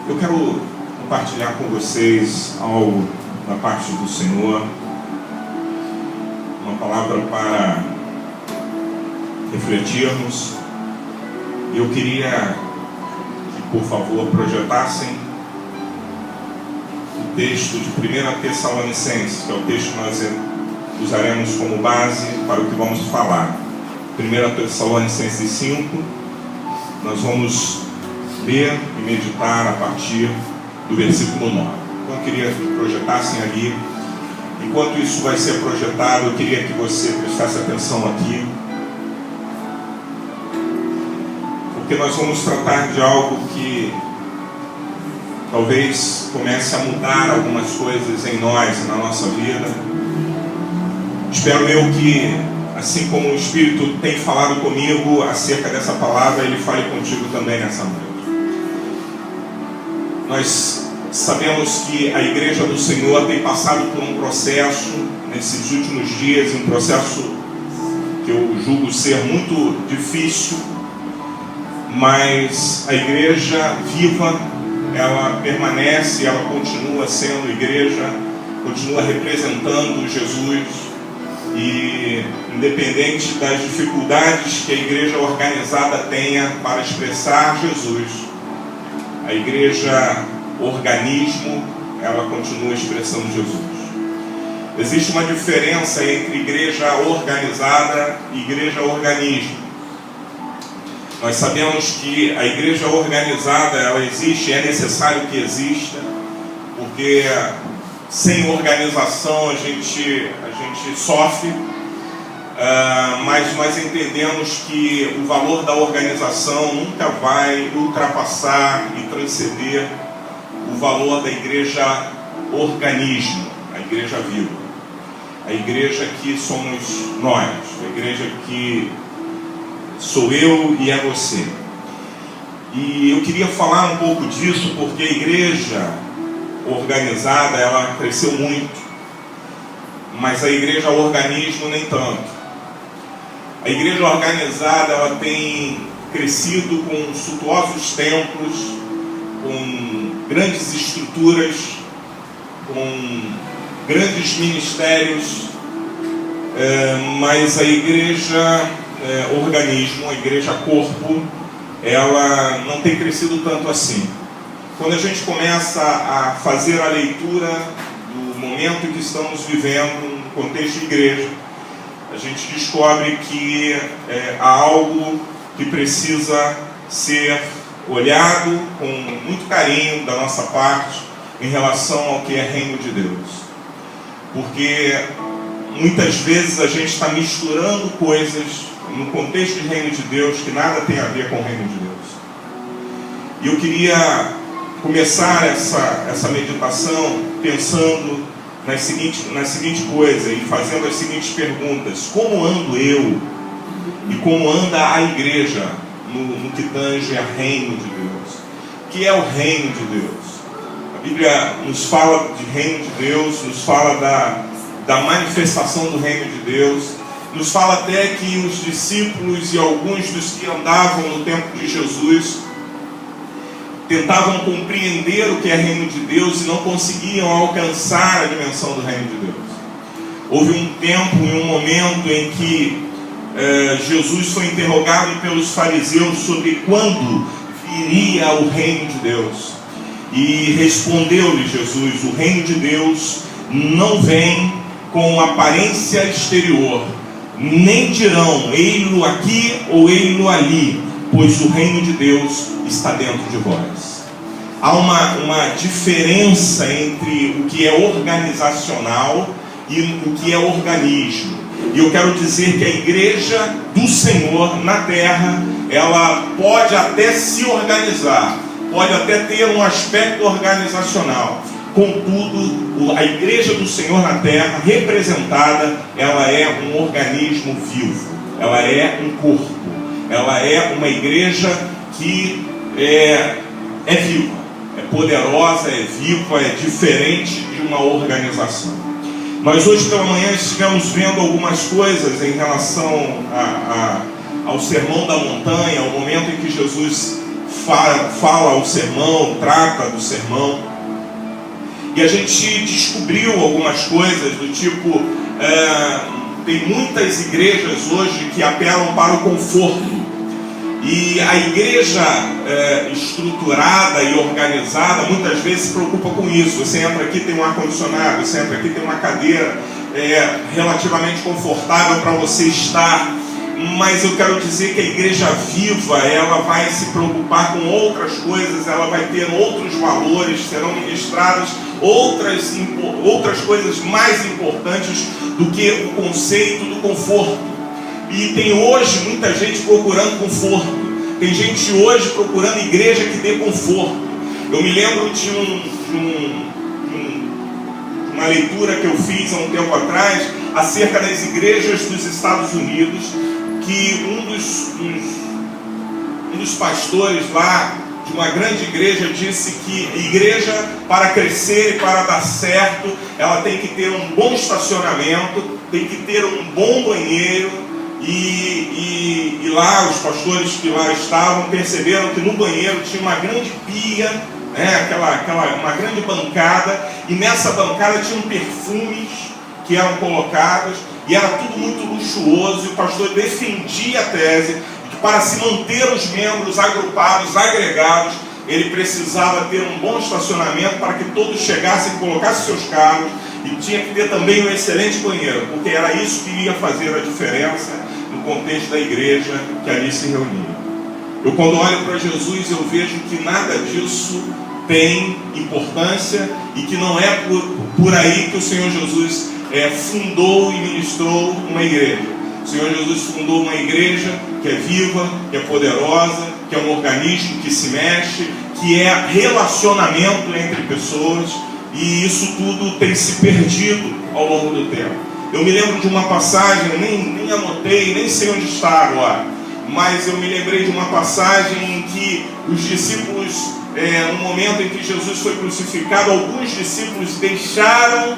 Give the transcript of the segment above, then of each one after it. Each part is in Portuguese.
Eu quero compartilhar com vocês algo da parte do Senhor, uma palavra para refletirmos. Eu queria que, por favor, projetassem o texto de 1 Tessalonicenses, que é o texto que nós usaremos como base para o que vamos falar. 1 Tessalonicenses 5, nós vamos ler e meditar a partir do versículo 9. Então eu queria que projetassem ali. Enquanto isso vai ser projetado, eu queria que você prestasse atenção aqui, porque nós vamos tratar de algo que talvez comece a mudar algumas coisas em nós, na nossa vida. Espero eu que, assim como o Espírito tem falado comigo acerca dessa palavra, Ele fale contigo também nessa noite. Nós sabemos que a Igreja do Senhor tem passado por um processo, nesses últimos dias, um processo que eu julgo ser muito difícil, mas a Igreja viva, ela permanece, ela continua sendo igreja, continua representando Jesus, e independente das dificuldades que a igreja organizada tenha para expressar Jesus, a igreja organismo, ela continua expressando Jesus. Existe uma diferença entre igreja organizada e igreja organismo. Nós sabemos que a igreja organizada, ela existe, é necessário que exista, porque sem organização a gente sofre, mas nós entendemos que o valor da organização nunca vai ultrapassar e transcender o valor da igreja organismo, a igreja viva, a igreja que somos nós, a igreja que sou eu e é você. E eu queria falar um pouco disso porque a igreja organizada, ela cresceu muito, mas a igreja organismo nem tanto. A igreja organizada, ela tem crescido com suntuosos templos, com grandes estruturas, com grandes ministérios, mas a igreja organismo, a igreja corpo, ela não tem crescido tanto assim. Quando a gente começa a fazer a leitura do momento que estamos vivendo no contexto de igreja, a gente descobre que há algo que precisa ser olhado com muito carinho da nossa parte em relação ao que é reino de Deus. Porque muitas vezes a gente está misturando coisas no contexto de reino de Deus que nada tem a ver com o reino de Deus. E eu queria começar essa meditação pensando na seguinte coisa e fazendo as seguintes perguntas: como ando eu e como anda a igreja no que tange a reino de Deus? O que é o reino de Deus? A Bíblia nos fala de reino de Deus, nos fala da manifestação do reino de Deus, nos fala até que os discípulos e alguns dos que andavam no tempo de Jesus tentavam compreender o que é reino de Deus e não conseguiam alcançar a dimensão do reino de Deus. Houve um tempo e um momento em que Jesus foi interrogado pelos fariseus sobre quando viria o reino de Deus. E respondeu-lhe Jesus: o reino de Deus não vem com aparência exterior, nem dirão ei-lo aqui ou ei-lo ali, pois o reino de Deus está dentro de vós. Há uma diferença entre o que é organizacional e o que é organismo. E eu quero dizer que a igreja do Senhor na terra, ela pode até se organizar, pode até ter um aspecto organizacional. Contudo, a igreja do Senhor na terra, representada, ela é um organismo vivo, ela é um corpo, ela é uma igreja que é viva, é poderosa, é viva, é diferente de uma organização. Nós hoje pela manhã estivemos vendo algumas coisas em relação ao Sermão da Montanha, ao momento em que Jesus fala o sermão, trata do sermão. E a gente descobriu algumas coisas do tipo, tem muitas igrejas hoje que apelam para o conforto. E a igreja estruturada e organizada muitas vezes se preocupa com isso. Você entra aqui, tem um ar-condicionado, você entra aqui, tem uma cadeira relativamente confortável para você estar. Mas eu quero dizer que a igreja viva, ela vai se preocupar com outras coisas, ela vai ter outros valores, serão ministradas outras coisas mais importantes do que o conceito do conforto. E tem hoje muita gente procurando conforto, tem gente hoje procurando igreja que dê conforto. Eu me lembro de uma leitura que eu fiz há um tempo atrás acerca das igrejas dos Estados Unidos, que um dos pastores lá de uma grande igreja disse que a igreja, para crescer e para dar certo, ela tem que ter um bom estacionamento, tem que ter um bom banheiro. E lá os pastores que lá estavam perceberam que no banheiro tinha uma grande pia, uma grande bancada, e nessa bancada tinham perfumes que eram colocados, e era tudo muito luxuoso. E o pastor defendia a tese de que para se manter os membros agrupados, agregados, ele precisava ter um bom estacionamento para que todos chegassem e colocassem seus carros, e tinha que ter também um excelente banheiro, porque era isso que ia fazer a diferença no contexto da igreja que ali se reunia. Eu, quando olho para Jesus, eu vejo que nada disso tem importância e que não é por aí que o Senhor Jesus fundou e ministrou uma igreja. O Senhor Jesus fundou uma igreja que é viva, que é poderosa, que é um organismo que se mexe, que é relacionamento entre pessoas, e isso tudo tem se perdido ao longo do tempo. Eu me lembro de uma passagem, eu nem anotei, nem sei onde está agora, mas eu me lembrei de uma passagem em que os discípulos, no momento em que Jesus foi crucificado, alguns discípulos deixaram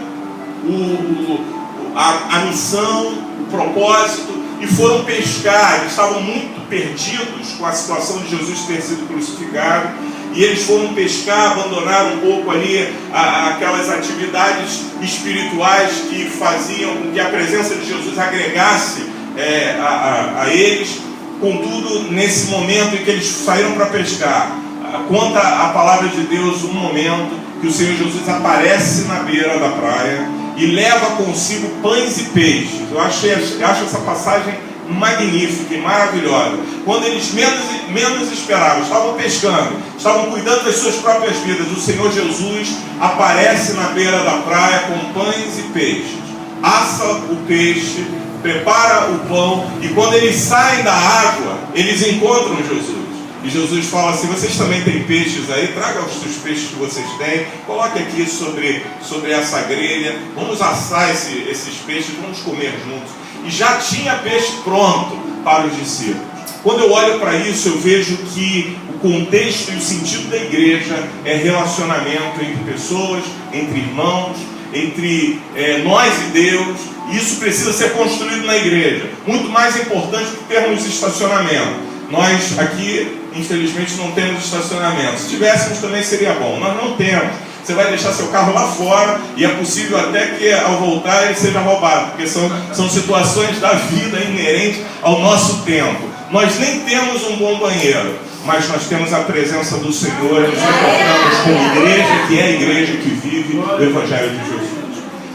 a missão, o propósito, e foram pescar. Eles estavam muito perdidos com a situação de Jesus ter sido crucificado, e eles foram pescar, abandonaram um pouco ali aquelas atividades espirituais que faziam com que a presença de Jesus agregasse a eles. Contudo, nesse momento em que eles saíram para pescar, conta a palavra de Deus um momento que o Senhor Jesus aparece na beira da praia e leva consigo pães e peixes. Eu acho essa passagem magnífica e maravilhosa. Quando eles menos esperavam, estavam pescando, estavam cuidando das suas próprias vidas, o Senhor Jesus aparece na beira da praia com pães e peixes, assa o peixe, prepara o pão, e quando eles saem da água, eles encontram Jesus. E Jesus fala assim: vocês também têm peixes aí? Traga os seus peixes que vocês têm, coloque aqui sobre essa grelha, vamos assar esses peixes, vamos comer juntos. E já tinha peixe pronto para os discípulos. Quando eu olho para isso, eu vejo que o contexto e o sentido da igreja é relacionamento entre pessoas, entre irmãos, entre nós e Deus. E isso precisa ser construído na igreja. Muito mais importante do que termos estacionamento. Nós aqui, infelizmente, não temos estacionamento. Se tivéssemos também seria bom. Nós não temos. Você vai deixar seu carro lá fora e é possível até que ao voltar ele seja roubado, porque são situações da vida inerentes ao nosso tempo. Nós nem temos um bom banheiro, mas nós temos a presença do Senhor e nos encontramos com a igreja, que é a igreja que vive o Evangelho de Jesus.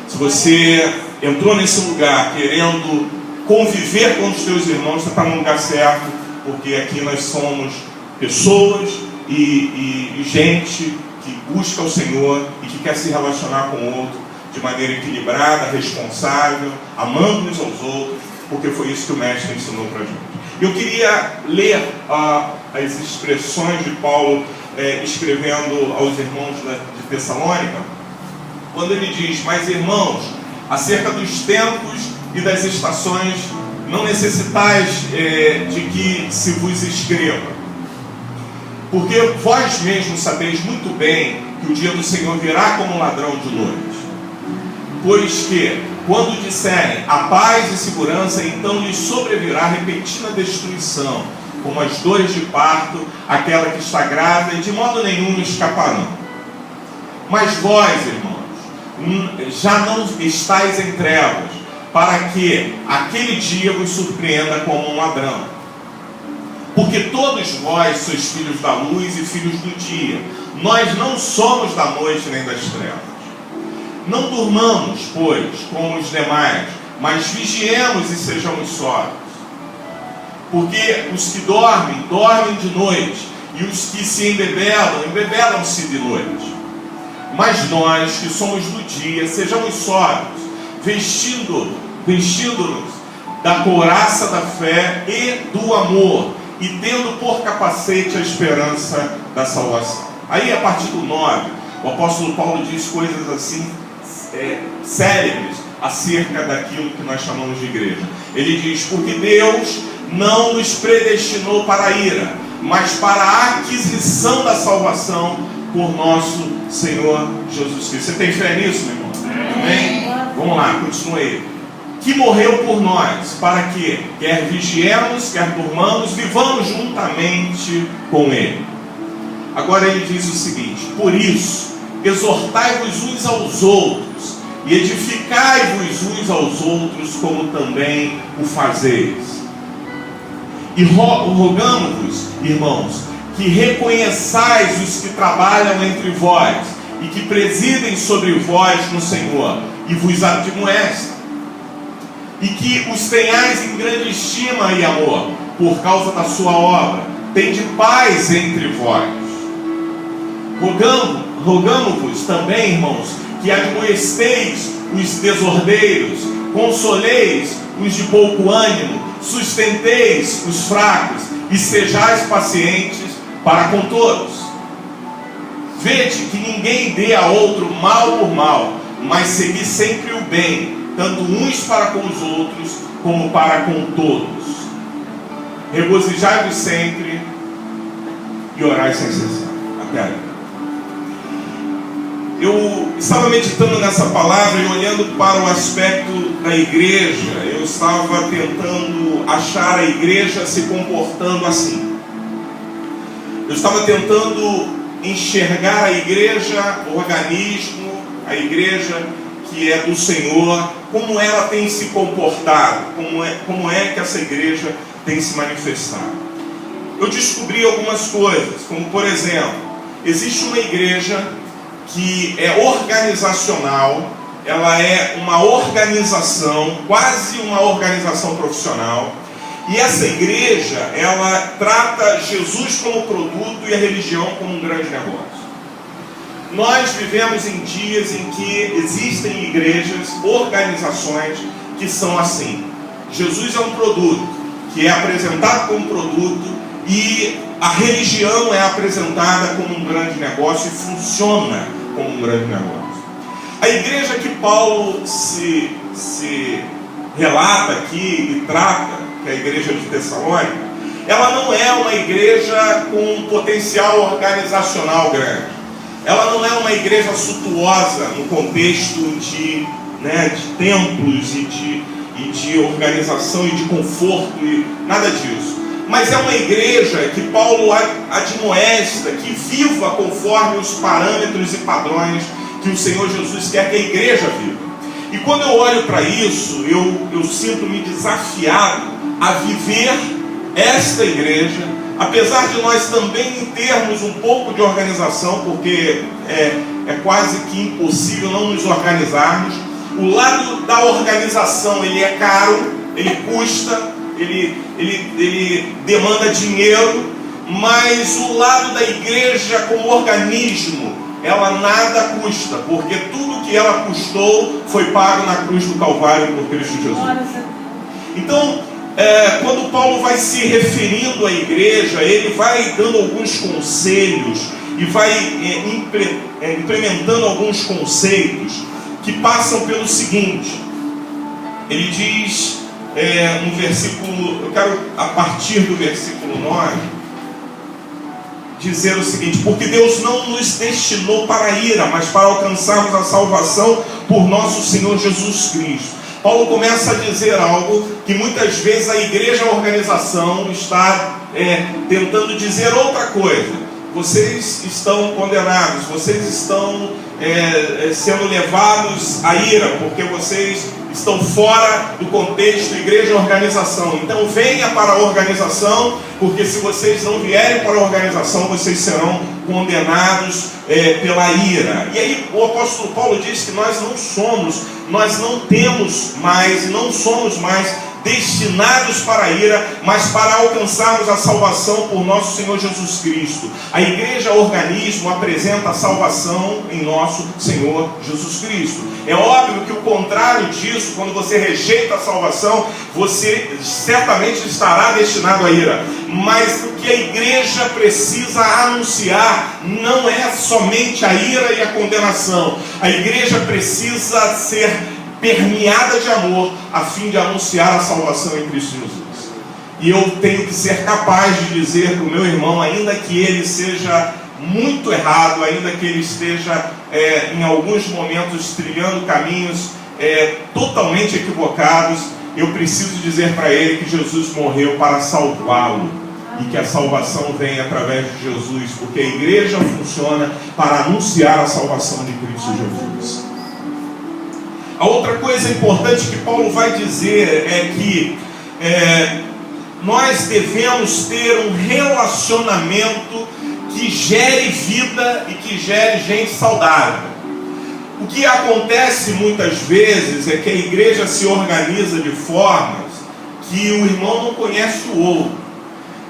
Se você entrou nesse lugar querendo conviver com os teus irmãos, você está no lugar certo, porque aqui nós somos pessoas e gente que busca o Senhor e que quer se relacionar com o outro de maneira equilibrada, responsável, amando uns aos outros, porque foi isso que o Mestre ensinou para a gente. Eu queria ler as expressões de Paulo escrevendo aos irmãos de Tessalônica, quando ele diz: mas irmãos, acerca dos tempos e das estações, não necessitais de que se vos escreva, porque vós mesmos sabeis muito bem que o dia do Senhor virá como ladrão de noite. Pois que, quando disserem a paz e segurança, então lhes sobrevirá repentina destruição, como as dores de parto, aquela que está grávida, e de modo nenhum escaparão. Mas vós, irmãos, já não estáis em trevas, para que aquele dia vos surpreenda como um ladrão. Porque todos vós sois filhos da luz e filhos do dia. Nós não somos da noite nem das trevas. Não durmamos, pois, como os demais, mas vigiemos e sejamos sóbrios. Porque os que dormem, dormem de noite, e os que se embebelam, embebelam-se de noite. Mas nós, que somos do dia, sejamos sóbrios, vestindo-nos da couraça da fé e do amor, e tendo por capacete a esperança da salvação. Aí, a partir do 9, o apóstolo Paulo diz coisas assim, célebres, acerca daquilo que nós chamamos de igreja. Ele diz: porque Deus não nos predestinou para a ira, mas para a aquisição da salvação por nosso Senhor Jesus Cristo. Você tem fé nisso, meu irmão? Amém? Vamos lá, continua aí. Que morreu por nós, para que, quer vigiemos, quer durmamos, vivamos juntamente com Ele. Agora ele diz o seguinte: por isso, exortai-vos uns aos outros, e edificai-vos uns aos outros, como também o fazeis. E rogamos-vos, irmãos, que reconheçais os que trabalham entre vós, e que presidem sobre vós no Senhor, e vos admoestem, e que os tenhais em grande estima e amor, por causa da sua obra. Tende paz entre vós. Rogamos-vos também, irmãos, que admoesteis os desordeiros, consoleis os de pouco ânimo, sustenteis os fracos, e sejais pacientes para com todos. Vede que ninguém dê a outro mal por mal, mas segui sempre o bem, tanto uns para com os outros, como para com todos. Regozijai-vos sempre e orai sem cessar. Até aí. Eu estava meditando nessa palavra e olhando para o aspecto da igreja, eu estava tentando achar a igreja se comportando assim. Eu estava tentando enxergar a igreja, o organismo, a igreja que é do Senhor, como ela tem se comportado, como é que essa igreja tem se manifestado. Eu descobri algumas coisas, como por exemplo, existe uma igreja que é organizacional, ela é uma organização, quase uma organização profissional, e essa igreja, ela trata Jesus como produto e a religião como um grande negócio. Nós vivemos em dias em que existem igrejas, organizações que são assim. Jesus é um produto, que é apresentado como produto, e a religião é apresentada como um grande negócio e funciona como um grande negócio. A igreja que Paulo se relata aqui e trata, que é a igreja de Tessalônica, ela não é uma igreja com um potencial organizacional grande. Ela não é uma igreja suntuosa no contexto de templos e de organização e de conforto, e nada disso. Mas é uma igreja que Paulo admoesta que viva conforme os parâmetros e padrões que o Senhor Jesus quer que a igreja viva. E quando eu olho para isso, eu sinto-me desafiado a viver esta igreja, apesar de nós também termos um pouco de organização, porque é quase que impossível não nos organizarmos. O lado da organização, ele é caro, ele custa, ele demanda dinheiro, mas o lado da igreja como organismo, ela nada custa, porque tudo que ela custou foi pago na cruz do Calvário por Cristo Jesus. Então, quando Paulo vai se referindo à igreja, ele vai dando alguns conselhos e vai implementando alguns conceitos que passam pelo seguinte. Ele diz no versículo, eu quero a partir do versículo 9 dizer o seguinte: porque Deus não nos destinou para a ira, mas para alcançarmos a salvação por nosso Senhor Jesus Cristo. Paulo começa a dizer algo que muitas vezes a igreja, a organização, está tentando dizer outra coisa. Vocês estão condenados, vocês estão sendo levados à ira, porque vocês estão fora do contexto igreja e organização. Então venha para a organização, porque se vocês não vierem para a organização, vocês serão condenados pela ira. E aí o apóstolo Paulo diz que nós não somos mais destinados para a ira, mas para alcançarmos a salvação por nosso Senhor Jesus Cristo. A igreja organismo apresenta a salvação em nosso Senhor Jesus Cristo. É óbvio que o contrário disso, quando você rejeita a salvação, você certamente estará destinado à ira. Mas o que a igreja precisa anunciar não é somente a ira e a condenação. A igreja precisa ser permeada de amor, a fim de anunciar a salvação em Cristo Jesus. E eu tenho que ser capaz de dizer para o meu irmão, ainda que ele seja muito errado, ainda que ele esteja em alguns momentos trilhando caminhos totalmente equivocados, eu preciso dizer para ele que Jesus morreu para salvá-lo, e que a salvação vem através de Jesus, porque a igreja funciona para anunciar a salvação de Cristo Jesus. A outra coisa importante que Paulo vai dizer é que nós devemos ter um relacionamento que gere vida e que gere gente saudável. O que acontece muitas vezes é que a igreja se organiza de formas que o irmão não conhece o outro.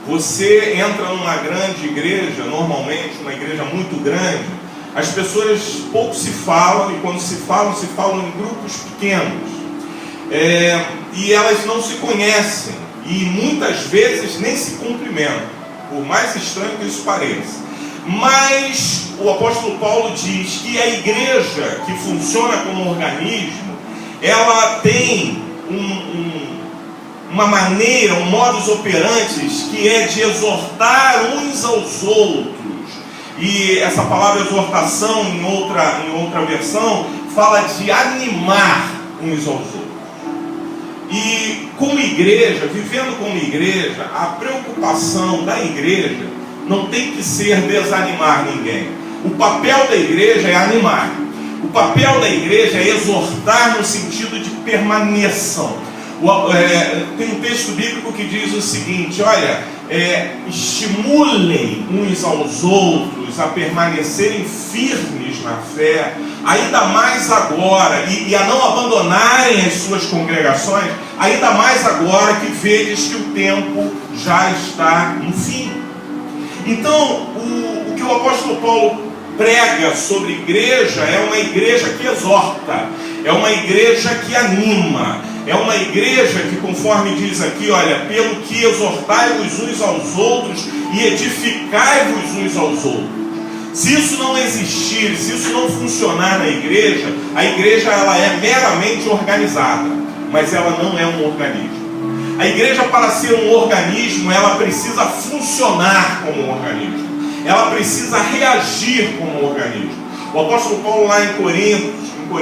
Você entra numa grande igreja, normalmente uma igreja muito grande, as pessoas pouco se falam, e quando se falam em grupos pequenos. E elas não se conhecem, e muitas vezes nem se cumprimentam, por mais estranho que isso pareça. Mas o apóstolo Paulo diz que a igreja que funciona como organismo, ela tem uma maneira, um modus operandi, que é de exortar uns aos outros. E essa palavra exortação, em outra versão, fala de animar uns aos outros. E como igreja, vivendo como igreja, a preocupação da igreja não tem que ser desanimar ninguém. O papel da igreja é animar. O papel da igreja é exortar no sentido de permaneçam. Tem um texto bíblico que diz o seguinte: olha, estimulem uns aos outros a permanecerem firmes na fé, ainda mais agora, e a não abandonarem as suas congregações, ainda mais agora que vedes que o tempo já está no fim. Então, o que o apóstolo Paulo prega sobre igreja é uma igreja que exorta, é uma igreja que anima, é uma igreja que, conforme diz aqui, olha, pelo que exortai-vos uns aos outros e edificai-vos uns aos outros. Se isso não existir, se isso não funcionar na igreja, a igreja ela é meramente organizada, mas ela não é um organismo. A igreja, para ser um organismo, ela precisa funcionar como um organismo. Ela precisa reagir como um organismo. O apóstolo Paulo, lá em Coríntios, no 1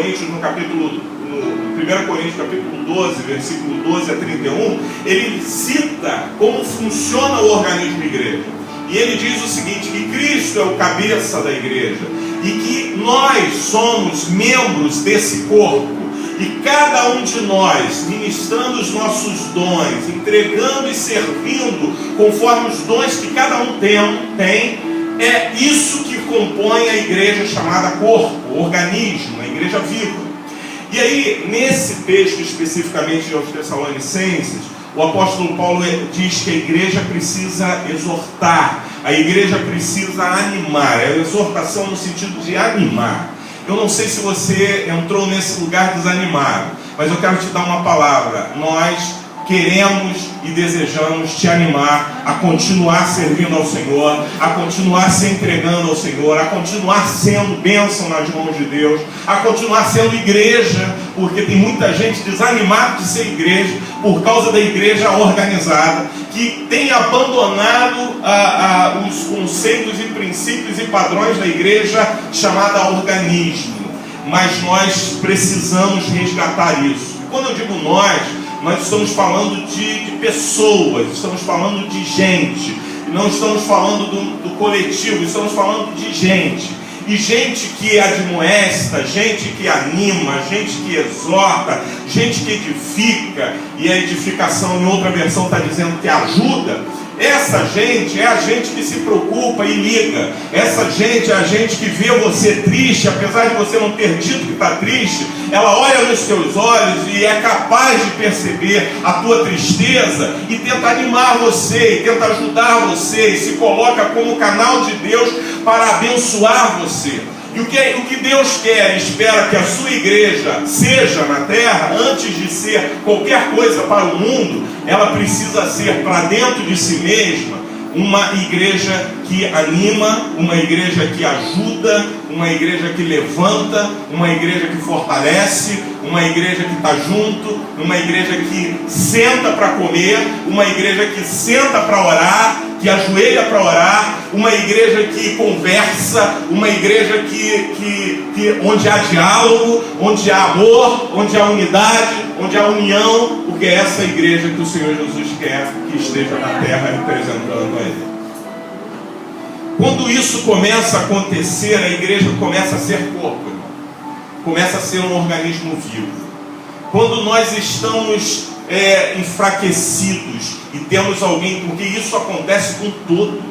Coríntios capítulo 12, versículo 12 a 31, ele cita como funciona o organismo igreja. E ele diz o seguinte, que Cristo é o cabeça da igreja, e que nós somos membros desse corpo, e cada um de nós, ministrando os nossos dons, entregando e servindo conforme os dons que cada um tem, é isso que compõe a igreja chamada corpo, organismo, a igreja viva. E aí, nesse texto especificamente de aos Tessalonicenses, o apóstolo Paulo diz que a igreja precisa exortar, a igreja precisa animar, é a exortação no sentido de animar. Eu não sei se você entrou nesse lugar desanimado, mas eu quero te dar uma palavra. Nós queremos e desejamos te animar a continuar servindo ao Senhor, a continuar se entregando ao Senhor, a continuar sendo bênção nas mãos de Deus, a continuar sendo igreja, porque tem muita gente desanimada de ser igreja por causa da igreja organizada, que tem abandonado os conceitos e princípios e padrões da igreja chamada organismo. Mas nós precisamos resgatar isso. E quando eu digo nós nós estamos falando de pessoas, estamos falando de gente. Não estamos falando do coletivo, estamos falando de gente. E gente que admoesta, gente que anima, gente que exorta, gente que edifica. E a edificação em outra versão está dizendo que ajuda. Essa gente é a gente que se preocupa e liga. Essa gente é a gente que vê você triste, apesar de você não ter dito que está triste. Ela olha nos seus olhos e é capaz de perceber a tua tristeza e tenta animar você, e tenta ajudar você, e se coloca como canal de Deus para abençoar você. E o que Deus quer e espera que a sua igreja seja na terra, antes de ser qualquer coisa para o mundo, ela precisa ser para dentro de si mesma uma igreja que anima, uma igreja que ajuda, uma igreja que levanta, uma igreja que fortalece, uma igreja que está junto, uma igreja que senta para comer, uma igreja que senta para orar, que ajoelha para orar, uma igreja que conversa, uma igreja que onde há diálogo, onde há amor, onde há unidade, onde há união, porque é essa igreja que o Senhor Jesus quer que esteja na terra representando a Ele. Quando isso começa a acontecer, a igreja começa a ser corpo, irmão. Começa a ser um organismo vivo. Quando nós estamos enfraquecidos e temos alguém, porque isso acontece com todos.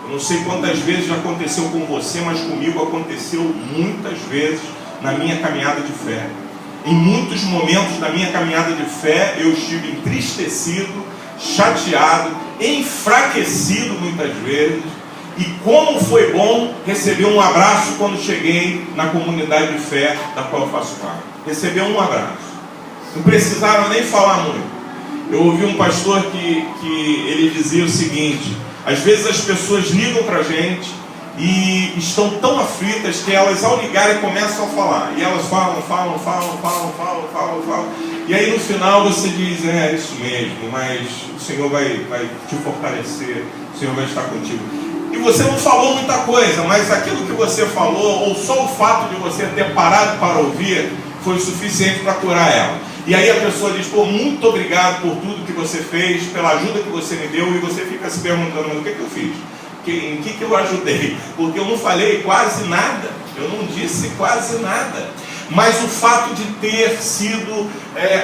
Eu não sei quantas vezes já aconteceu com você, mas comigo aconteceu muitas vezes na minha caminhada de fé. Em muitos momentos da minha caminhada de fé, eu estive entristecido, chateado, enfraquecido muitas vezes. E como foi bom receber um abraço quando cheguei na comunidade de fé da qual eu faço parte. Receber um abraço. Não precisaram nem falar muito. Eu ouvi um pastor que ele dizia o seguinte: às vezes as pessoas ligam para a gente e estão tão aflitas que elas, ao ligarem, começam a falar. E elas falam. E aí no final você diz: é isso mesmo, mas o Senhor vai te fortalecer, o Senhor vai estar contigo. E você não falou muita coisa, mas aquilo que você falou, ou só o fato de você ter parado para ouvir, foi o suficiente para curar ela. E aí a pessoa diz: pô, muito obrigado por tudo que você fez, pela ajuda que você me deu. E você fica se perguntando: mas o que eu fiz? Em que eu ajudei? Porque eu não falei quase nada, eu não disse quase nada. Mas o fato de ter sido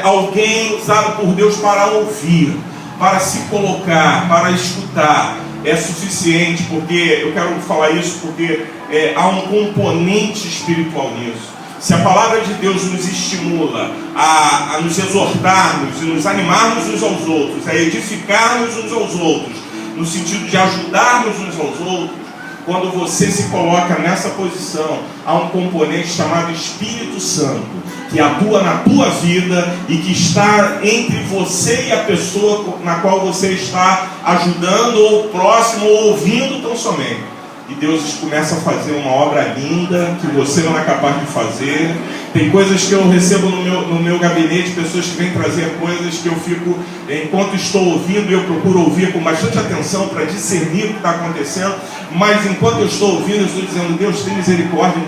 alguém usado por Deus para ouvir, para se colocar, para escutar, é suficiente. Porque eu quero falar isso porque há um componente espiritual nisso. Se a palavra de Deus nos estimula a nos exortarmos e nos animarmos uns aos outros, a edificarmos uns aos outros, no sentido de ajudarmos uns aos outros, quando você se coloca nessa posição, há um componente chamado Espírito Santo, que atua na tua vida e que está entre você e a pessoa na qual você está ajudando, ou próximo, ou ouvindo tão somente. E Deus começa a fazer uma obra linda que você não é capaz de fazer. Tem coisas que eu recebo no meu gabinete, pessoas que vêm trazer coisas que eu fico, enquanto estou ouvindo, eu procuro ouvir com bastante atenção para discernir o que está acontecendo. Mas enquanto eu estou ouvindo, eu estou dizendo: Deus, tem misericórdia,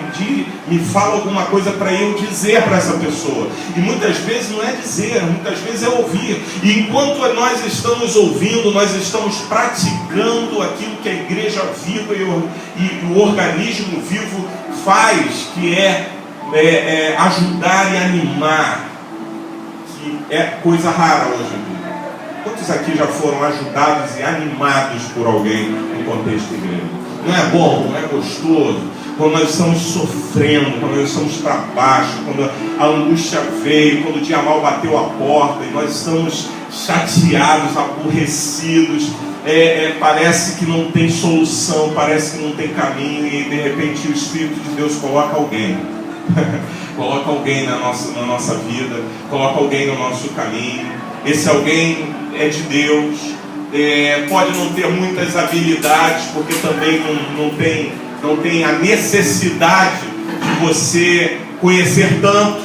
me fala alguma coisa para eu dizer para essa pessoa. E muitas vezes não é dizer, muitas vezes é ouvir. E enquanto nós estamos ouvindo, nós estamos praticando aquilo que a igreja viva e o organismo vivo faz, que é ajudar e animar, que é coisa rara hoje em dia. Quantos aqui já foram ajudados e animados por alguém no contexto da igreja? Não é bom, não é gostoso? Quando nós estamos sofrendo, quando nós estamos para baixo, quando a angústia veio, quando o dia mal bateu a porta e nós estamos chateados, aborrecidos, parece que não tem solução, parece que não tem caminho, e de repente o Espírito de Deus coloca alguém. Coloca alguém na nossa vida, coloca alguém no nosso caminho. Esse alguém é de Deus, pode não ter muitas habilidades, porque também não tem a necessidade de você conhecer tanto,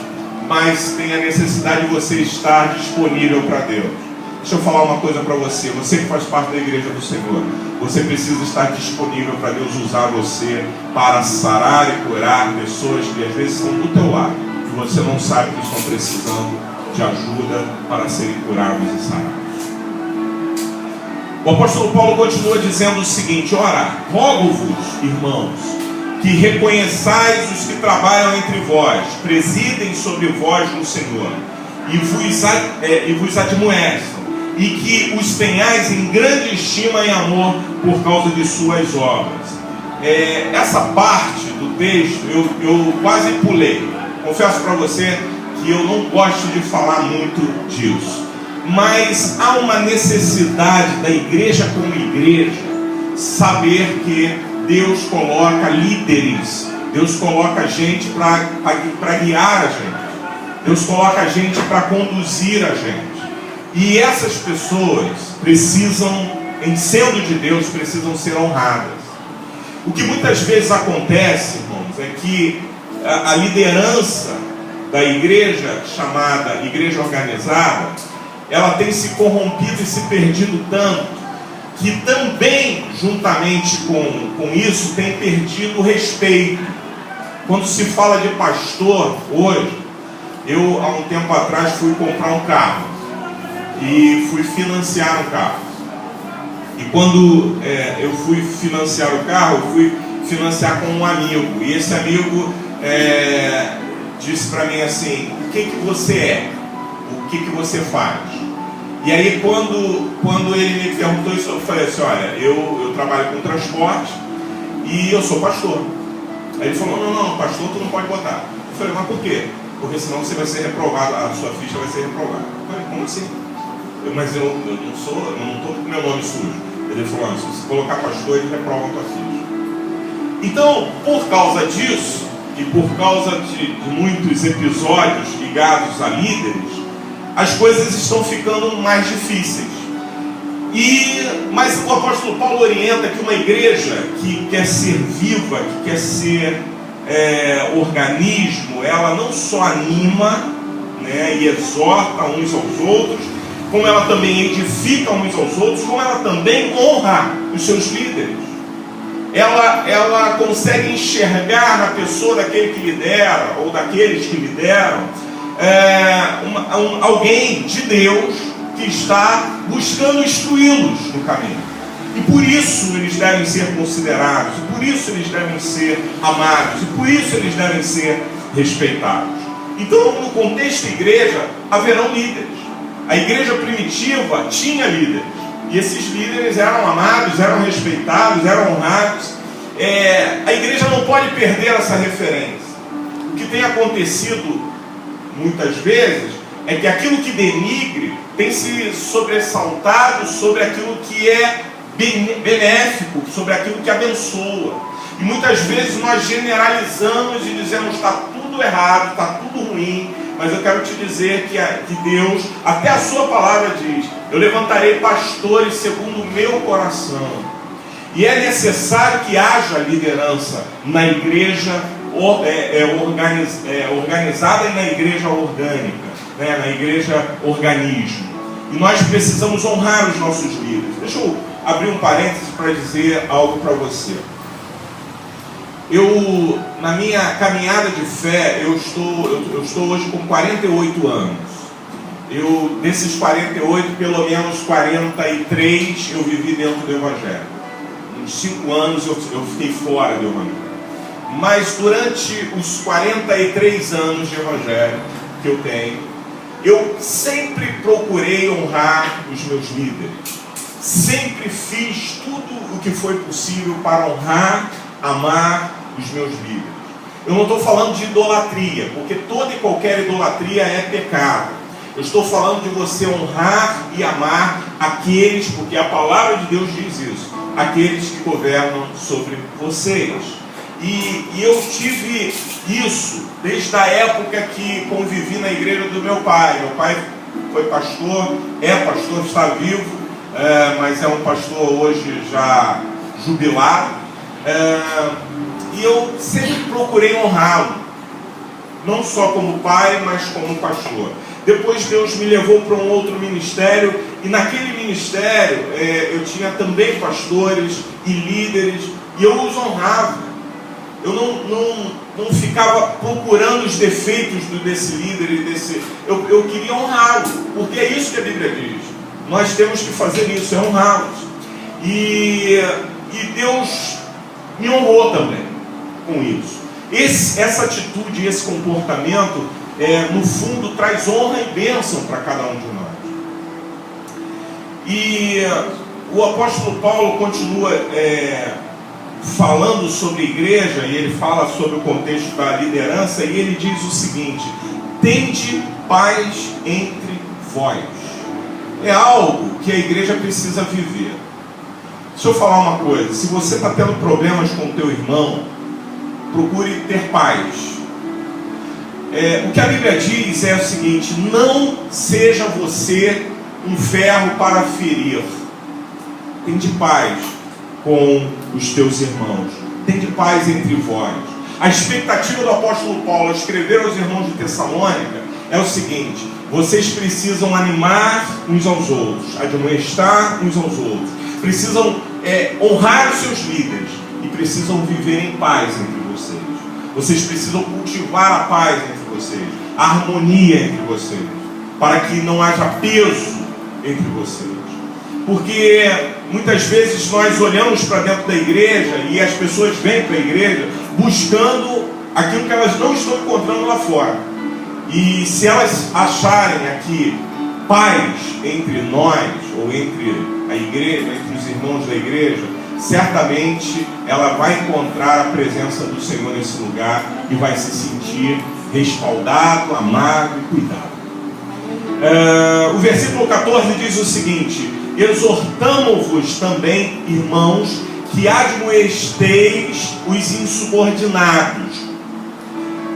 mas tem a necessidade de você estar disponível para Deus. Deixa eu falar uma coisa para você. Você que faz parte da igreja do Senhor, você precisa estar disponível para Deus usar você para sarar e curar pessoas que às vezes estão do teu lado e você não sabe que estão precisando de ajuda para serem curados e sarados. O apóstolo Paulo continua dizendo o seguinte: ora, rogo-vos, irmãos, que reconheçais os que trabalham entre vós, presidem sobre vós no Senhor, e vos admoestam, e que os tenhais em grande estima e amor por causa de suas obras. Essa parte do texto eu quase pulei. Confesso para você que eu não gosto de falar muito disso, mas há uma necessidade da igreja como igreja saber que Deus coloca líderes, Deus coloca gente para guiar a gente, Deus coloca gente para conduzir a gente, e essas pessoas precisam, em sendo de Deus, precisam ser honradas. O que muitas vezes acontece, irmãos, é que a liderança da igreja, chamada igreja organizada, ela tem se corrompido e se perdido tanto, que também, juntamente com isso, tem perdido o respeito. Quando se fala de pastor, hoje, eu há um tempo atrás fui comprar um carro, e fui financiar um carro. E quando eu fui financiar o carro, eu fui financiar com um amigo, e esse amigo disse para mim assim: o que você é? O que você faz? E aí quando ele me perguntou isso, eu falei assim: olha, eu trabalho com transporte e eu sou pastor. Aí ele falou: não, pastor tu não pode botar. Eu falei: mas por quê? Porque senão você vai ser reprovado, a sua ficha vai ser reprovada. Eu falei: como assim? Mas eu não estou com meu nome sujo. Ele falou: se você colocar pastor, ele reprova a tua ficha. Então, por causa disso, e por causa de muitos episódios ligados a líderes, as coisas estão ficando mais difíceis. Mas o apóstolo Paulo orienta que uma igreja que quer ser viva, que quer ser organismo, ela não só anima, né, e exorta uns aos outros, como ela também edifica uns aos outros, como ela também honra os seus líderes. Ela consegue enxergar na pessoa daquele que lidera, ou daqueles que lideram, alguém de Deus que está buscando instruí-los no caminho. E por isso eles devem ser considerados, e por isso eles devem ser amados, e por isso eles devem ser respeitados. Então, no contexto da igreja, haverão líderes. A igreja primitiva tinha líderes, e esses líderes eram amados, eram respeitados, eram honrados. A igreja não pode perder essa referência. O que tem acontecido muitas vezes é que aquilo que denigre tem se sobressaltado sobre aquilo que é benéfico, sobre aquilo que abençoa. E muitas vezes nós generalizamos e dizemos: está tudo errado, está tudo ruim. Mas eu quero te dizer que Deus, até a sua palavra diz: eu levantarei pastores segundo o meu coração. E é necessário que haja liderança na igreja organizada e na igreja orgânica, né? Na igreja organismo. E nós precisamos honrar os nossos líderes. Deixa eu abrir um parênteses para dizer algo para você. Na minha caminhada de fé, eu estou hoje com 48 anos. Desses 48, pelo menos 43 eu vivi dentro do Evangelho. Uns 5 anos eu fiquei fora do Evangelho. Mas durante os 43 anos de Evangelho que eu tenho, eu sempre procurei honrar os meus líderes. Sempre fiz tudo o que foi possível para honrar, amar os meus líderes. Eu não estou falando de idolatria, porque toda e qualquer idolatria é pecado. Eu estou falando de você honrar e amar aqueles, porque a palavra de Deus diz isso, aqueles que governam sobre vocês. E eu tive isso desde a época que convivi na igreja do meu pai. Meu pai foi pastor, está vivo, mas é um pastor hoje já jubilado. E eu sempre procurei honrá-lo, não só como pai, mas como pastor. Depois Deus me levou para um outro ministério, e naquele ministério eu tinha também pastores e líderes, e eu os honrava. Eu não ficava procurando os defeitos desse líder e desse... Eu queria honrá-lo, porque é isso que a Bíblia diz. Nós temos que fazer isso, é honrá-los. E Deus me honrou também com isso. Essa atitude, esse comportamento, no fundo, traz honra e bênção para cada um de nós. E o apóstolo Paulo continua falando sobre a igreja, e ele fala sobre o contexto da liderança, e ele diz o seguinte: tende paz entre vós. É algo que a igreja precisa viver. Deixa eu falar uma coisa: se você está tendo problemas com o teu irmão, procure ter paz. O que a Bíblia diz é o seguinte: não seja você um ferro para ferir. Tende paz com os teus irmãos, tende paz entre vós. A expectativa do apóstolo Paulo ao escrever aos irmãos de Tessalônica é o seguinte: vocês precisam animar uns aos outros, admoestar uns aos outros, precisam honrar os seus líderes e precisam viver em paz entre vocês. Vocês precisam cultivar a paz entre vocês, a harmonia entre vocês, para que não haja peso entre vocês. Porque muitas vezes nós olhamos para dentro da igreja e as pessoas vêm para a igreja buscando aquilo que elas não estão encontrando lá fora. E se elas acharem aqui paz entre nós, ou entre a igreja, entre os irmãos da igreja, certamente ela vai encontrar a presença do Senhor nesse lugar e vai se sentir respaldado, amado e cuidado. O versículo 14 diz o seguinte: exortamo-vos também, irmãos, que admoesteis os insubordinados.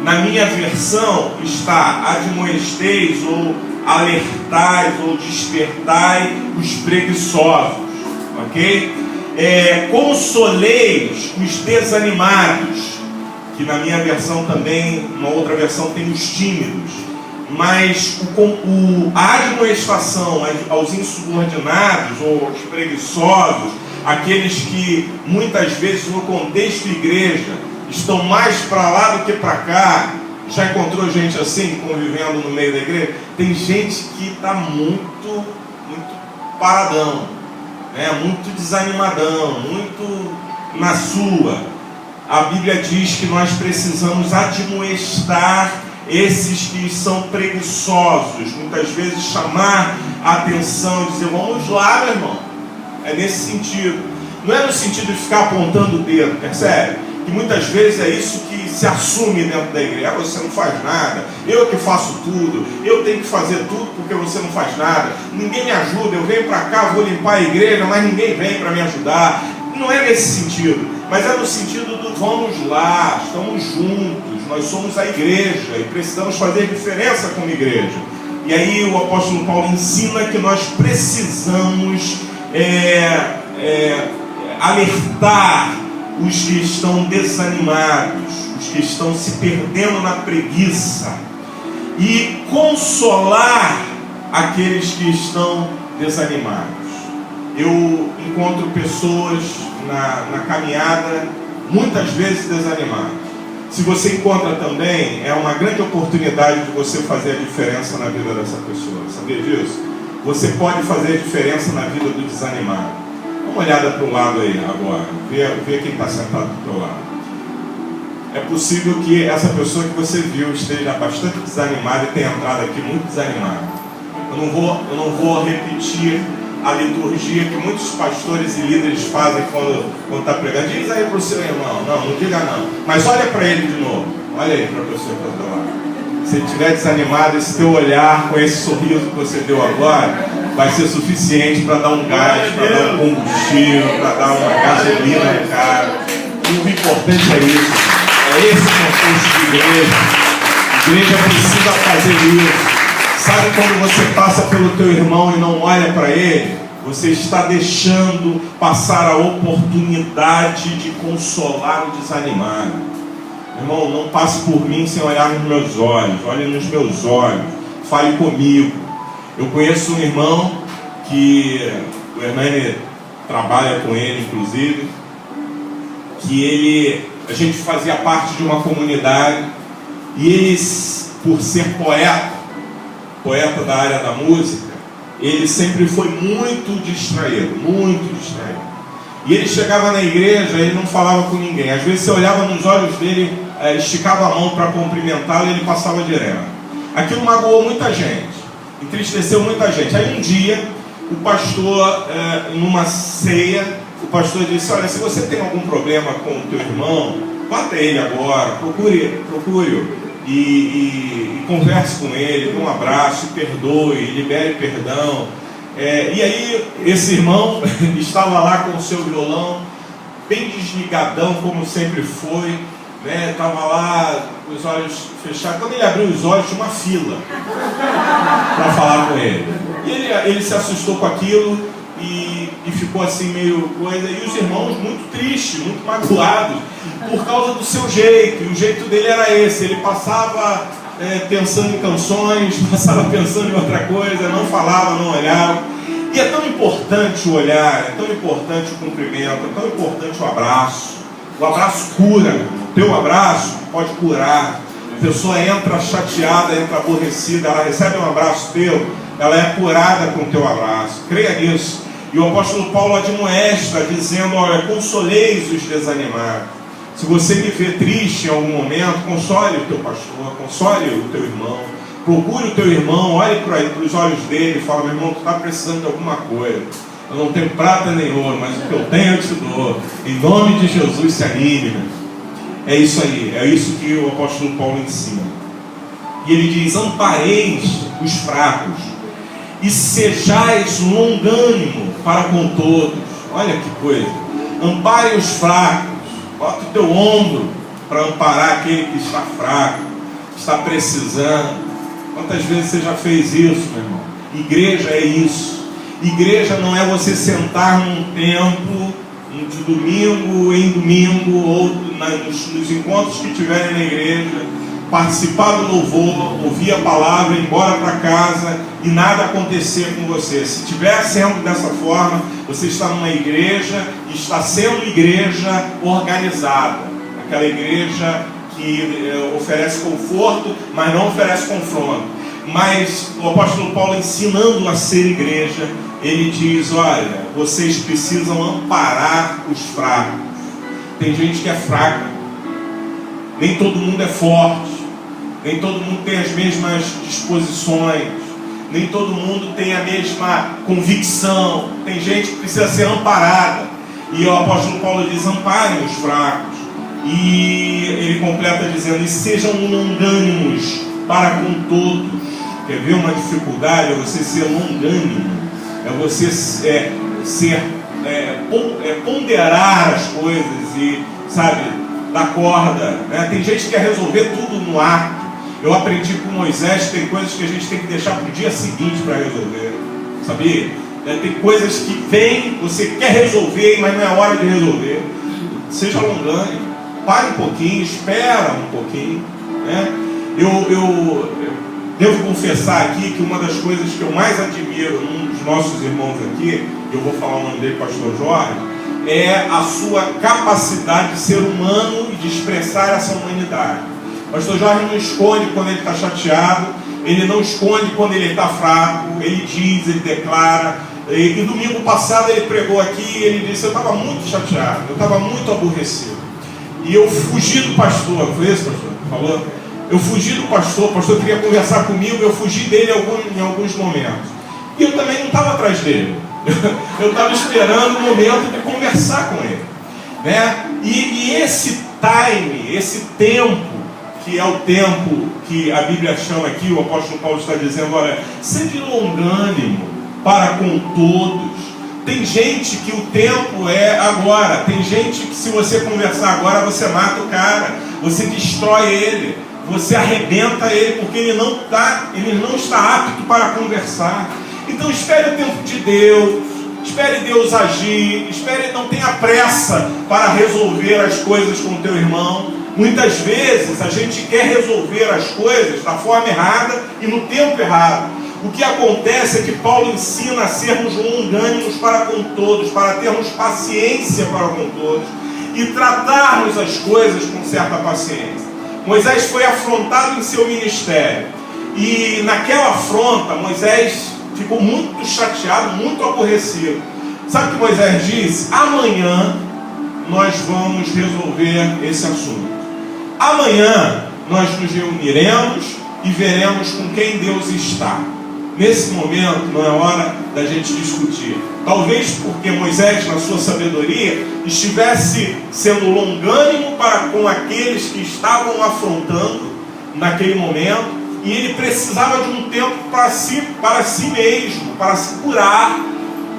Na minha versão está admoesteis, ou alertais, ou despertai os preguiçosos, ok? Consoleis os desanimados, que na minha versão também, uma outra versão tem os tímidos. Mas a admoestação aos insubordinados ou aos preguiçosos, aqueles que muitas vezes no contexto igreja estão mais para lá do que para cá. Já encontrou gente assim, convivendo no meio da igreja? Tem gente que está muito paradão, né? Muito desanimadão, muito na sua. A Bíblia diz que nós precisamos admoestar esses que são preguiçosos, muitas vezes chamar a atenção e dizer: vamos lá, meu irmão. É nesse sentido. Não é no sentido de ficar apontando o dedo, percebe? Que muitas vezes é isso que se assume dentro da igreja. Você não faz nada, eu que faço tudo, eu tenho que fazer tudo porque você não faz nada, ninguém me ajuda, eu venho para cá, vou limpar a igreja, mas ninguém vem para me ajudar. Não é nesse sentido, mas é no sentido do vamos lá, estamos juntos, nós somos a igreja e precisamos fazer diferença como igreja. E aí o apóstolo Paulo ensina que nós precisamos alertar os que estão desanimados, os que estão se perdendo na preguiça, e consolar aqueles que estão desanimados. Eu encontro pessoas na caminhada, muitas vezes desanimadas. Se você encontra também, é uma grande oportunidade de você fazer a diferença na vida dessa pessoa. Sabia disso? Você pode fazer a diferença na vida do desanimado. Dá uma olhada para o lado aí agora. Vê quem está sentado do teu lado. É possível que essa pessoa que você viu esteja bastante desanimada e tenha entrado aqui muito desanimada. Eu não vou repetir a liturgia que muitos pastores e líderes fazem quando está pregando. Diz aí para o seu irmão: não diga não. Mas olha para ele de novo. Olha aí para a pessoa que está do lado. Se estiver desanimado, esse teu olhar com esse sorriso que você deu agora vai ser suficiente para dar um gás, para dar um combustível, para dar uma gasolina no cara. E o importante é isso. É esse contexto de igreja. A igreja precisa fazer isso. Sabe quando você passa pelo teu irmão e não olha para ele? Você está deixando passar a oportunidade de consolar o desanimado. Irmão, não passe por mim sem olhar nos meus olhos. Olhe nos meus olhos. Fale comigo. Eu conheço um irmão que o Hernani trabalha com ele, inclusive, que ele a gente fazia parte de uma comunidade, e eles, por ser poeta da área da música, ele sempre foi muito distraído. E ele chegava na igreja, ele não falava com ninguém. Às vezes você olhava nos olhos dele, esticava a mão para cumprimentá-lo e ele passava direto. Aquilo magoou muita gente, entristeceu muita gente. Aí um dia, o pastor, numa ceia, o pastor disse: olha, se você tem algum problema com o teu irmão, vá até ele agora, procure-o e converse com ele, dê um abraço, perdoe, libere perdão. E aí esse irmão estava lá com o seu violão, bem desligadão, como sempre foi, né? Estava lá com os olhos fechados. Quando ele abriu os olhos, tinha uma fila para falar com ele. E ele se assustou com aquilo e ficou assim meio coisa. E os irmãos muito tristes, muito magoados, por causa do seu jeito. E o jeito dele era esse. Ele passava pensando em canções, passava pensando em outra coisa, não falava, não olhava. E é tão importante o olhar, é tão importante o cumprimento, é tão importante o abraço. O abraço cura. O teu abraço pode curar. A pessoa entra chateada, entra aborrecida, ela recebe um abraço teu, ela é curada com o teu abraço. Creia nisso. E o apóstolo Paulo admoesta, dizendo: olha, consoleis os desanimados. Se você me vê triste em algum momento, console o teu pastor, console o teu irmão, procure o teu irmão, olhe para os olhos dele e fala: meu irmão, tu está precisando de alguma coisa. Eu não tenho prata nem ouro, mas o que eu tenho eu te dou. Em nome de Jesus, se anime, né? É isso aí, é isso que o apóstolo Paulo ensina. E ele diz: ampareis os fracos e sejais longânimo para com todos. Olha que coisa. Ampare os fracos. Bota o teu ombro para amparar aquele que está fraco, que está precisando. Quantas vezes você já fez isso, meu irmão? Igreja é isso. Igreja não é você sentar num templo de domingo em domingo, ou nos encontros que tiverem na igreja, participar do louvor, ouvir a palavra, ir embora para casa e nada acontecer com você. Se estiver sendo dessa forma, você está numa igreja e está sendo igreja organizada. Aquela igreja que oferece conforto, mas não oferece confronto. Mas o apóstolo Paulo, ensinando a ser igreja, ele diz: olha, vocês precisam amparar os fracos. Tem gente que é fraca, nem todo mundo é forte, nem todo mundo tem as mesmas disposições, nem todo mundo tem a mesma convicção. Tem gente que precisa ser amparada. E o apóstolo Paulo diz: amparem os fracos. E ele completa dizendo: e sejam longânimos para com todos. Quer ver uma dificuldade? É você ser longânimo, é você ponderar as coisas e, sabe, dar corda, né? Tem gente que quer resolver tudo no ato. Eu aprendi com Moisés que tem coisas que a gente tem que deixar para o dia seguinte para resolver, sabia? Tem coisas que vêm, você quer resolver, mas não é hora de resolver. Seja longânimo, pare um pouquinho, espera um pouquinho, né? Eu devo confessar aqui que uma das coisas que eu mais admiro num dos nossos irmãos aqui, eu vou falar o nome dele, pastor Jorge, é a sua capacidade de ser humano e de expressar essa humanidade. O pastor Jorge não esconde quando ele está chateado, ele não esconde quando ele está fraco, ele diz, ele declara. E domingo passado ele pregou aqui e ele disse: eu estava muito chateado, eu estava muito aborrecido. E eu fugi do pastor, foi isso, pastor? Falou? Eu fugi do pastor, o pastor queria conversar comigo, eu fugi dele em alguns momentos. E eu também não estava atrás dele. Eu estava esperando o momento de conversar com ele, né? E esse time, esse tempo, que é o tempo que a Bíblia chama aqui, o apóstolo Paulo está dizendo: olha, sede longânimo para com todos. Tem gente que o tempo é agora. Tem gente que, se você conversar agora, você mata o cara, você destrói ele, você arrebenta ele, porque ele não está apto para conversar. Então espere o tempo de Deus, espere Deus agir, espere, não tenha pressa para resolver as coisas com o teu irmão. Muitas vezes a gente quer resolver as coisas da forma errada e no tempo errado. O que acontece é que Paulo ensina a sermos longânimos para com todos, para termos paciência para com todos. e tratarmos as coisas com certa paciência. Moisés foi afrontado em seu ministério, e naquela afronta Moisés ficou muito chateado, muito aborrecido. Sabe o que Moisés disse? Amanhã nós vamos resolver esse assunto. Amanhã nós nos reuniremos e veremos com quem Deus está. Nesse momento não é hora da gente discutir. Talvez porque Moisés, na sua sabedoria, estivesse sendo longânimo para com aqueles que estavam afrontando naquele momento, e ele precisava de um tempo para si mesmo, para se curar.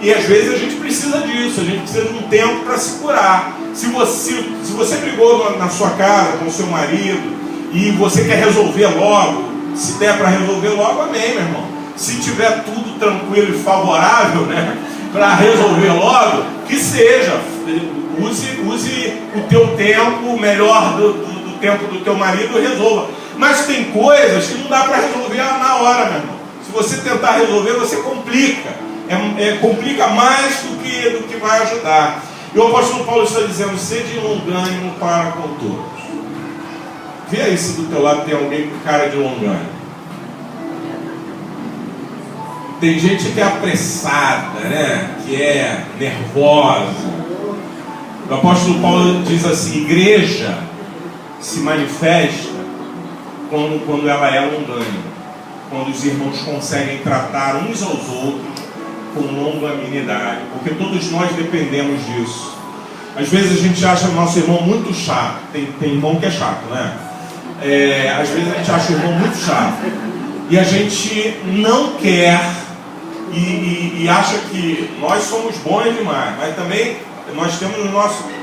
E às vezes a gente precisa disso, a gente precisa de um tempo para se curar. Se você brigou na sua casa com o seu marido e você quer resolver logo, se der para resolver logo, amém, meu irmão. Se tiver tudo tranquilo e favorável, né, para resolver logo, que seja. Use o teu tempo, melhor do tempo do teu marido, e resolva. Mas tem coisas que não dá para resolver na hora, meu irmão. Se você tentar resolver, você complica. Complica mais do que vai ajudar. E o apóstolo Paulo está dizendo: sede longânimo para com todos. Vê aí se do teu lado tem alguém com cara de longânimo. Tem gente que é apressada, né? Que é nervosa. O apóstolo Paulo diz assim: igreja se manifesta quando ela é longânima, quando os irmãos conseguem tratar uns aos outros com longanimidade, porque todos nós dependemos disso. Às vezes a gente acha o nosso irmão muito chato. Tem irmão que é chato, né? Às vezes a gente acha o irmão muito chato e a gente não quer e acha que nós somos bons demais, mas também nós temos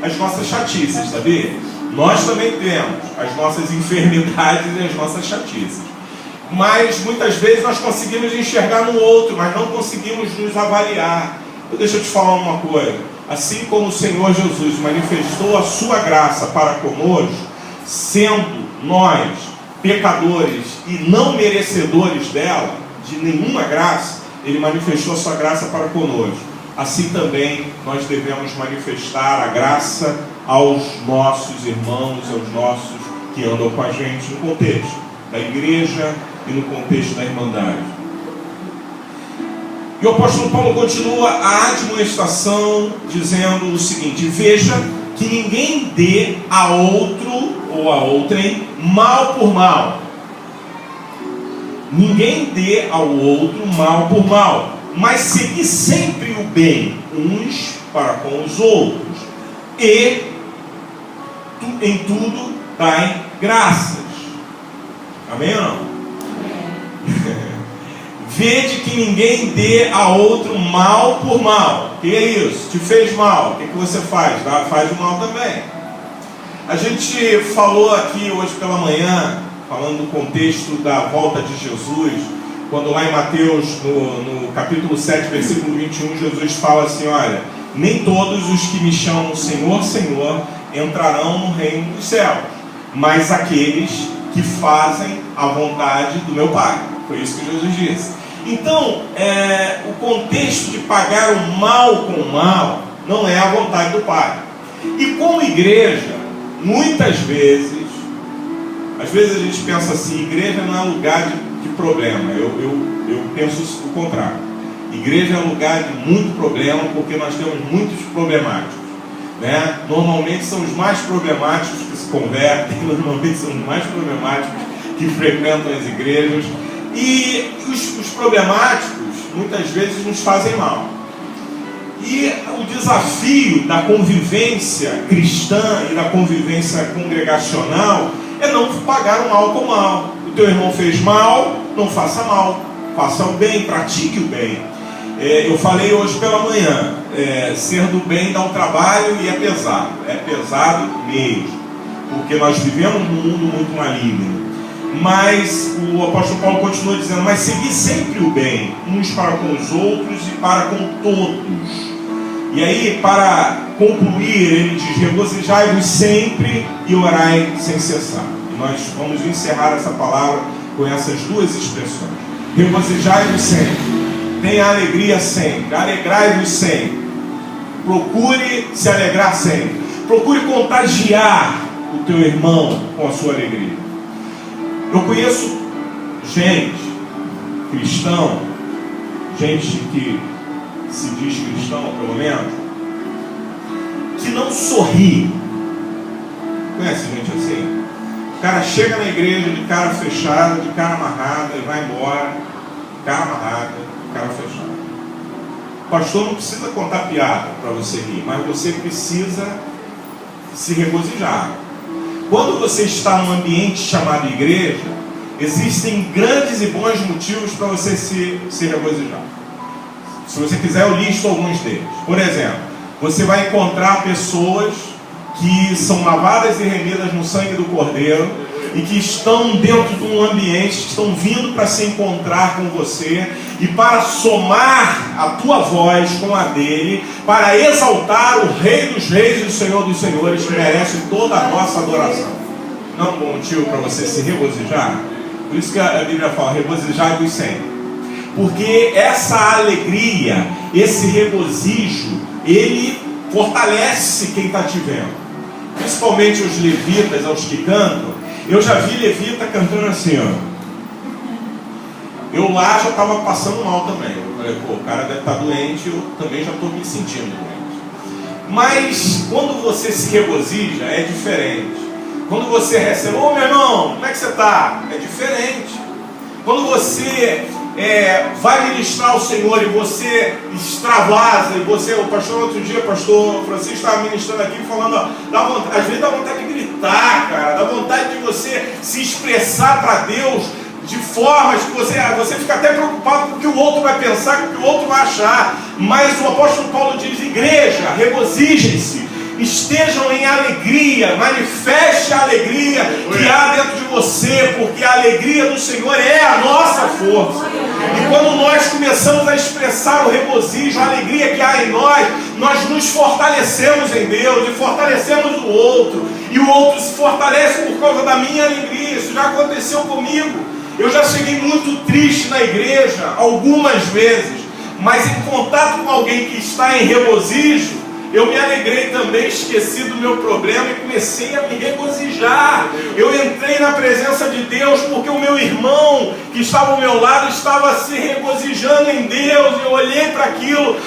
as nossas chatices, sabia? Nós também temos as nossas enfermidades e as nossas chatices. Mas muitas vezes nós conseguimos enxergar no outro, mas não conseguimos nos avaliar. Deixa eu te falar uma coisa: assim como o Senhor Jesus manifestou a sua graça para conosco, sendo nós pecadores e não merecedores dela, de nenhuma graça, Ele manifestou a sua graça para conosco. Assim também nós devemos manifestar a graça aos nossos irmãos, aos nossos que andam com a gente no contexto da igreja e no contexto da irmandade. E o apóstolo Paulo continua a admoestação dizendo o seguinte: veja que ninguém dê a outro ou a outrem mal por mal. Ninguém dê ao outro mal por mal, mas segui sempre o bem uns para com os outros, e em tudo dai graças. Amém ou não? Vede que ninguém dê a outro mal por mal. O que é isso? Te fez mal, o que você faz? Faz o mal também. A gente falou aqui hoje pela manhã, falando do contexto da volta de Jesus, quando lá em Mateus, no capítulo 7, versículo 21, Jesus fala assim: olha, nem todos os que me chamam Senhor, Senhor, entrarão no reino dos céus, mas aqueles que fazem a vontade do meu Pai. Foi isso que Jesus disse. Então, o contexto de pagar o mal com o mal não é a vontade do Pai. E como igreja, muitas vezes, às vezes a gente pensa assim: igreja não é lugar de problema. Eu penso o contrário. Igreja é lugar de muito problema, porque nós temos muitos problemáticos, né? Normalmente são os mais problemáticos que se convertem, normalmente são os mais problemáticos que frequentam as igrejas. E os problemáticos muitas vezes nos fazem mal. E o desafio da convivência cristã e da convivência congregacional é não pagar o mal com o mal. O teu irmão fez mal, não faça mal, faça o bem, pratique o bem. Eu falei hoje pela manhã, ser do bem dá um trabalho e é pesado mesmo, porque nós vivemos num mundo muito maligno. Mas o apóstolo Paulo continua dizendo: mas segui sempre o bem, uns para com os outros e para com todos. E aí, para concluir, ele diz: regozijai-vos sempre e orai sem cessar. E nós vamos encerrar essa palavra com essas duas expressões: regozijai-vos sempre, tenha alegria sempre, alegrai-vos sempre, procure se alegrar sempre. Procure contagiar o teu irmão com a sua alegria. Eu conheço gente, cristão, gente que se diz cristão, pelo menos, que não sorri. Conhece gente assim? O cara chega na igreja de cara fechada, de cara amarrada, e vai embora, cara amarrada, cara fechada. O pastor não precisa contar piada para você rir, mas você precisa se regozijar. Quando você está num ambiente chamado igreja, existem grandes e bons motivos para você se regozijar. Se você quiser, eu listo alguns deles. Por exemplo, você vai encontrar pessoas que são lavadas e remidas no sangue do Cordeiro e que estão dentro de um ambiente, que estão vindo para se encontrar com você e para somar a tua voz com a dele, para exaltar o Rei dos Reis e o Senhor dos Senhores, que merece toda a nossa adoração. Não é um bom motivo para você se regozijar? Por isso que a Bíblia fala, regozijai-vos sempre. Porque essa alegria, esse regozijo, ele fortalece quem está te vendo. Principalmente os levitas, aos que cantam. Eu já vi levita cantando assim, ó. Eu lá já estava passando mal também. Eu falei, pô, o cara deve estar doente, eu também já estou me sentindo doente. Mas quando você se regozija, é diferente. Quando você recebe, ô meu irmão, como é que você está? É diferente. Quando você vai ministrar ao Senhor e você extravasa, e você, o pastor outro dia, o pastor Francisco estava ministrando aqui falando, ó, às vezes dá vontade de gritar, cara, dá vontade de você se expressar para Deus de formas que você fica até preocupado com o que o outro vai pensar, com o que o outro vai achar. Mas o apóstolo Paulo diz, igreja, regozijem-se, estejam em alegria, manifeste a alegria que há dentro de você, porque a alegria do Senhor é a nossa força. E quando nós começamos a expressar o regozijo, a alegria que há em nós nos fortalecemos em Deus e fortalecemos o outro, e o outro se fortalece por causa da minha alegria. Isso já aconteceu comigo. Eu já cheguei muito triste na igreja algumas vezes, mas em contato com alguém que está em regozijo, eu me alegrei também, esqueci do meu problema e comecei a me regozijar. Eu entrei na presença de Deus porque o meu irmão que estava ao meu lado estava se regozijando em Deus. Eu olhei para aquilo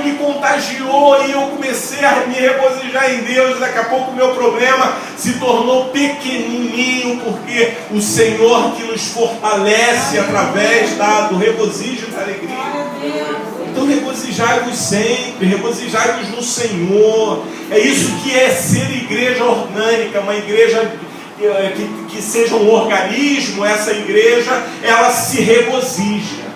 me contagiou e eu comecei a me regozijar em Deus. Daqui a pouco o meu problema se tornou pequenininho, porque o Senhor que nos fortalece através do regozijo e da alegria. Então regozijai-vos sempre, regozijai-vos no Senhor. É isso que é ser igreja orgânica, uma igreja que seja um organismo. Essa igreja, ela se regozija.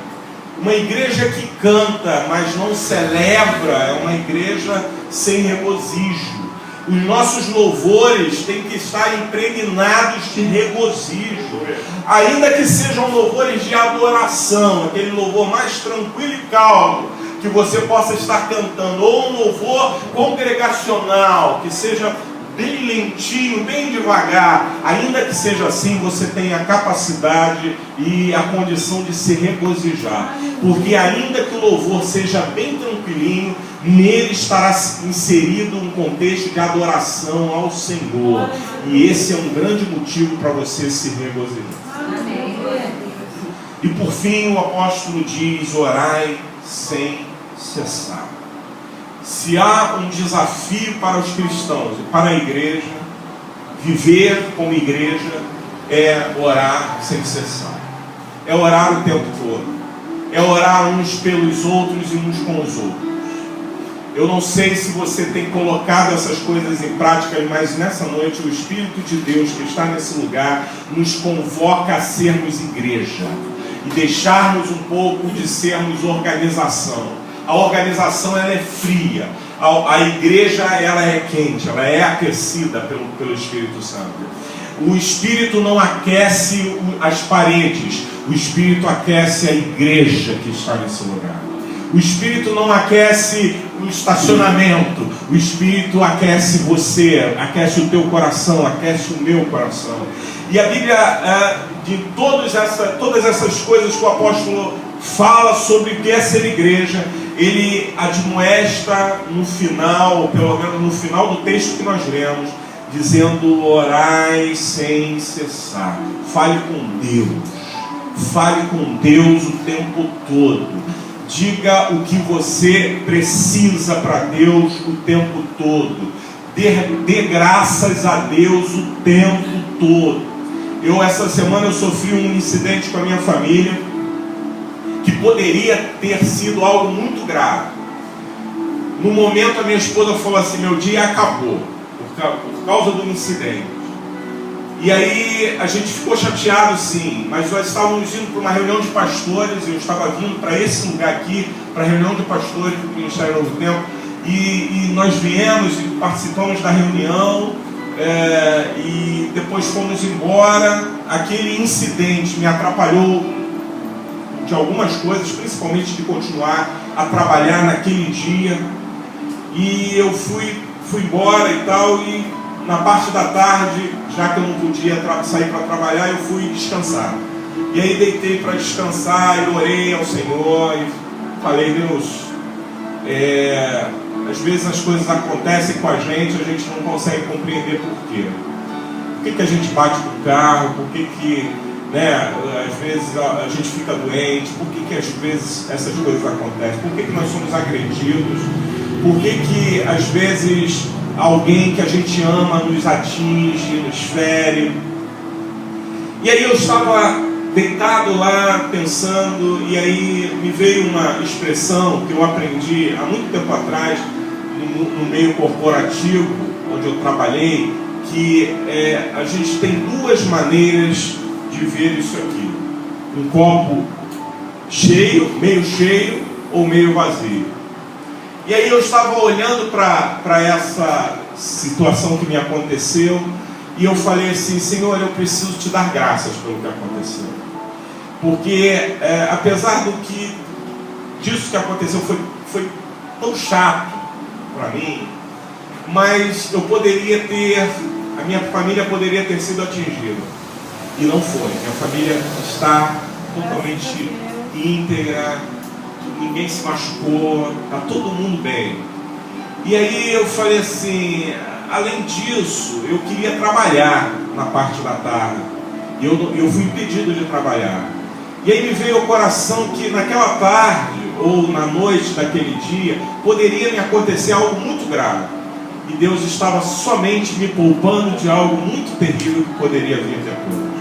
Uma igreja que canta, mas não celebra, é uma igreja sem regozijo. Os nossos louvores têm que estar impregnados de regozijo, ainda que sejam louvores de adoração, aquele louvor mais tranquilo e calmo que você possa estar cantando, ou um louvor congregacional que seja bem lentinho, bem devagar. Ainda que seja assim, você tem a capacidade e a condição de se regozijar, porque ainda que o louvor seja bem tranquilinho, nele estará inserido um contexto de adoração ao Senhor, e esse é um grande motivo para você se regozijar. E por fim o apóstolo diz, orai sem cessar. Se há um desafio para os cristãos e para a igreja, viver como igreja é orar sem cessar. É orar o tempo todo. É orar uns pelos outros e uns com os outros. Eu não sei se você tem colocado essas coisas em prática, mas nessa noite o Espírito de Deus que está nesse lugar nos convoca a sermos igreja e deixarmos um pouco de sermos organização. A organização ela é fria, a igreja ela é quente, ela é aquecida pelo Espírito Santo. O Espírito não aquece as paredes, o Espírito aquece a igreja que está nesse lugar. O Espírito não aquece o estacionamento, o Espírito aquece você, aquece o teu coração, aquece o meu coração. E a Bíblia, de todas essas coisas que o apóstolo fala sobre o que é ser igreja, ele admoesta no final, pelo menos no final do texto que nós lemos, dizendo: orai sem cessar. Fale com Deus. Fale com Deus o tempo todo. Diga o que você precisa para Deus o tempo todo. Dê graças a Deus o tempo todo. Essa semana eu sofri um incidente com a minha família que poderia ter sido algo muito grave. No momento a minha esposa falou assim: meu dia acabou por causa do incidente. E aí a gente ficou chateado, sim, mas nós estávamos indo para uma reunião de pastores. Eu estava vindo para esse lugar aqui, para a reunião de pastores do Ministério Novo Tempo, e nós viemos e participamos da reunião, e depois fomos embora. Aquele incidente me atrapalhou de algumas coisas, principalmente de continuar a trabalhar naquele dia, e eu fui embora e tal, e na parte da tarde, já que eu não podia sair para trabalhar, eu fui descansar. E aí deitei para descansar e orei ao Senhor e falei: Deus, às vezes as coisas acontecem com a gente não consegue compreender por quê. Por que a gente bate com o carro? Por que às vezes a gente fica doente? Por que às vezes essas coisas acontecem? Por que nós somos agredidos? Por que às vezes alguém que a gente ama nos atinge, nos fere? E aí eu estava deitado lá pensando, e aí me veio uma expressão que eu aprendi há muito tempo atrás no meio corporativo onde eu trabalhei, que a gente tem duas maneiras de ver isso aqui: um copo cheio, meio cheio ou meio vazio. E aí eu estava olhando para essa situação que me aconteceu, e eu falei assim: Senhor, eu preciso te dar graças pelo que aconteceu, porque apesar disso que aconteceu foi tão chato para mim, mas a minha família poderia ter sido atingida, e não foi. Minha família está totalmente íntegra, ninguém se machucou, está todo mundo bem. E aí eu falei assim: além disso, eu queria trabalhar na parte da tarde, e eu fui impedido de trabalhar. E aí me veio ao coração que naquela tarde ou na noite daquele dia poderia me acontecer algo muito grave, e Deus estava somente me poupando de algo muito terrível que poderia vir depois.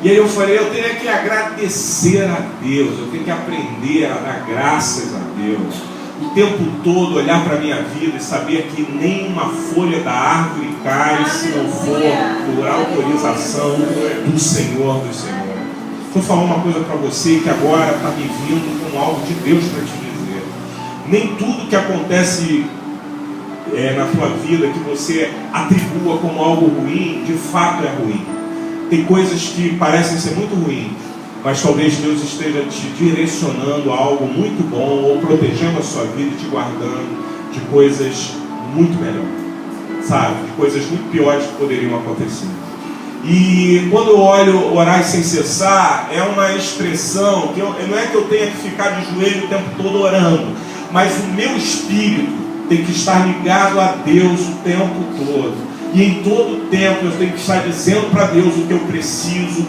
E aí eu falei: eu teria que agradecer a Deus, eu tenho que aprender a dar graças a Deus o tempo todo, olhar para a minha vida e saber que nenhuma folha da árvore cai se não for por autorização do Senhor dos Senhores. Vou falar uma coisa para você que agora está me vindo com algo de Deus para te dizer. Nem tudo que acontece na tua vida que você atribua como algo ruim, de fato é ruim. Tem coisas que parecem ser muito ruins, mas talvez Deus esteja te direcionando a algo muito bom, ou protegendo a sua vida e te guardando de coisas muito melhores, sabe? De coisas muito piores que poderiam acontecer. E quando eu olho orar sem cessar, é uma expressão que não é que eu tenha que ficar de joelho o tempo todo orando, mas o meu espírito tem que estar ligado a Deus o tempo todo. E em todo tempo eu tenho que estar dizendo para Deus o que eu preciso,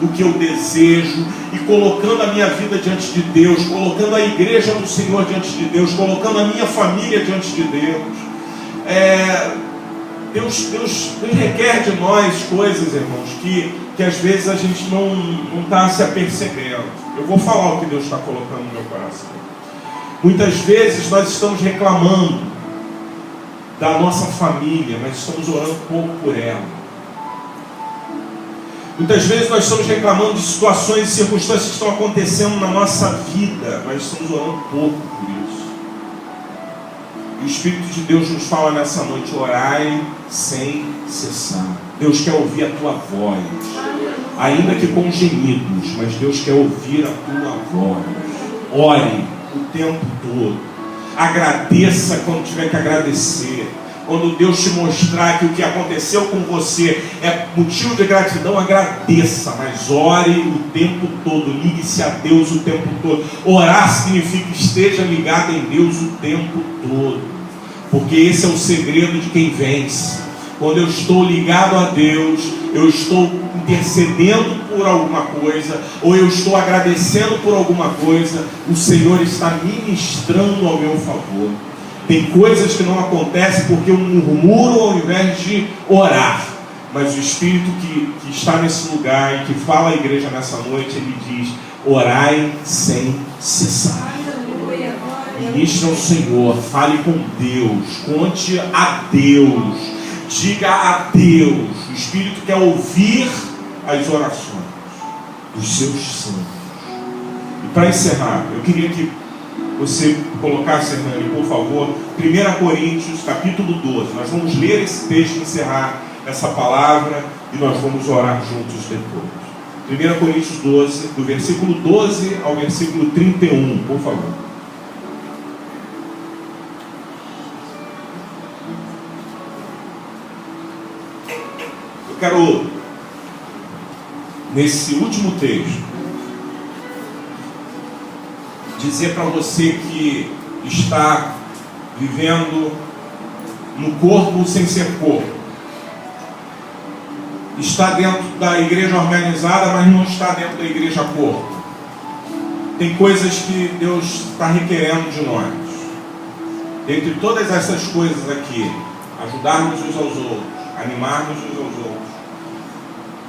o que eu desejo, e colocando a minha vida diante de Deus, colocando a igreja do Senhor diante de Deus, colocando a minha família diante de Deus. Deus requer de nós coisas, irmãos, que às vezes a gente não está se apercebendo. Eu vou falar o que Deus está colocando no meu coração. Muitas vezes nós estamos reclamando da nossa família, mas estamos orando pouco por ela. Muitas vezes nós estamos reclamando de situações e circunstâncias que estão acontecendo na nossa vida, mas estamos orando pouco por isso. E o Espírito de Deus nos fala nessa noite: orai sem cessar. Deus quer ouvir a tua voz, ainda que com gemidos, mas Deus quer ouvir a tua voz. Ore o tempo todo. Agradeça quando tiver que agradecer. Quando Deus te mostrar que o que aconteceu com você é motivo de gratidão, agradeça, mas ore o tempo todo, ligue-se a Deus o tempo todo. Orar significa esteja ligado em Deus o tempo todo, porque esse é o segredo de quem vence. Quando eu estou ligado a Deus, eu estou intercedendo por alguma coisa, ou eu estou agradecendo por alguma coisa, o Senhor está ministrando ao meu favor. Tem coisas que não acontecem porque eu murmuro ao invés de orar. Mas o Espírito que está nesse lugar e que fala à igreja nessa noite, ele diz: orai sem cessar. Ministre ao Senhor, fale com Deus, conte a Deus, diga a Deus. O Espírito quer ouvir as orações dos seus santos. E para encerrar, eu queria que você colocasse, Hernani, por favor, 1 Coríntios, capítulo 12. Nós vamos ler esse texto, encerrar essa palavra e nós vamos orar juntos depois. 1 Coríntios 12, do versículo 12 ao versículo 31, por favor. Eu quero, nesse último texto, dizer para você que está vivendo no corpo sem ser corpo, está dentro da igreja organizada, mas não está dentro da igreja corpo. Tem coisas que Deus está requerendo de nós. Dentre todas essas coisas aqui, ajudarmos uns aos outros, animarmos uns aos outros,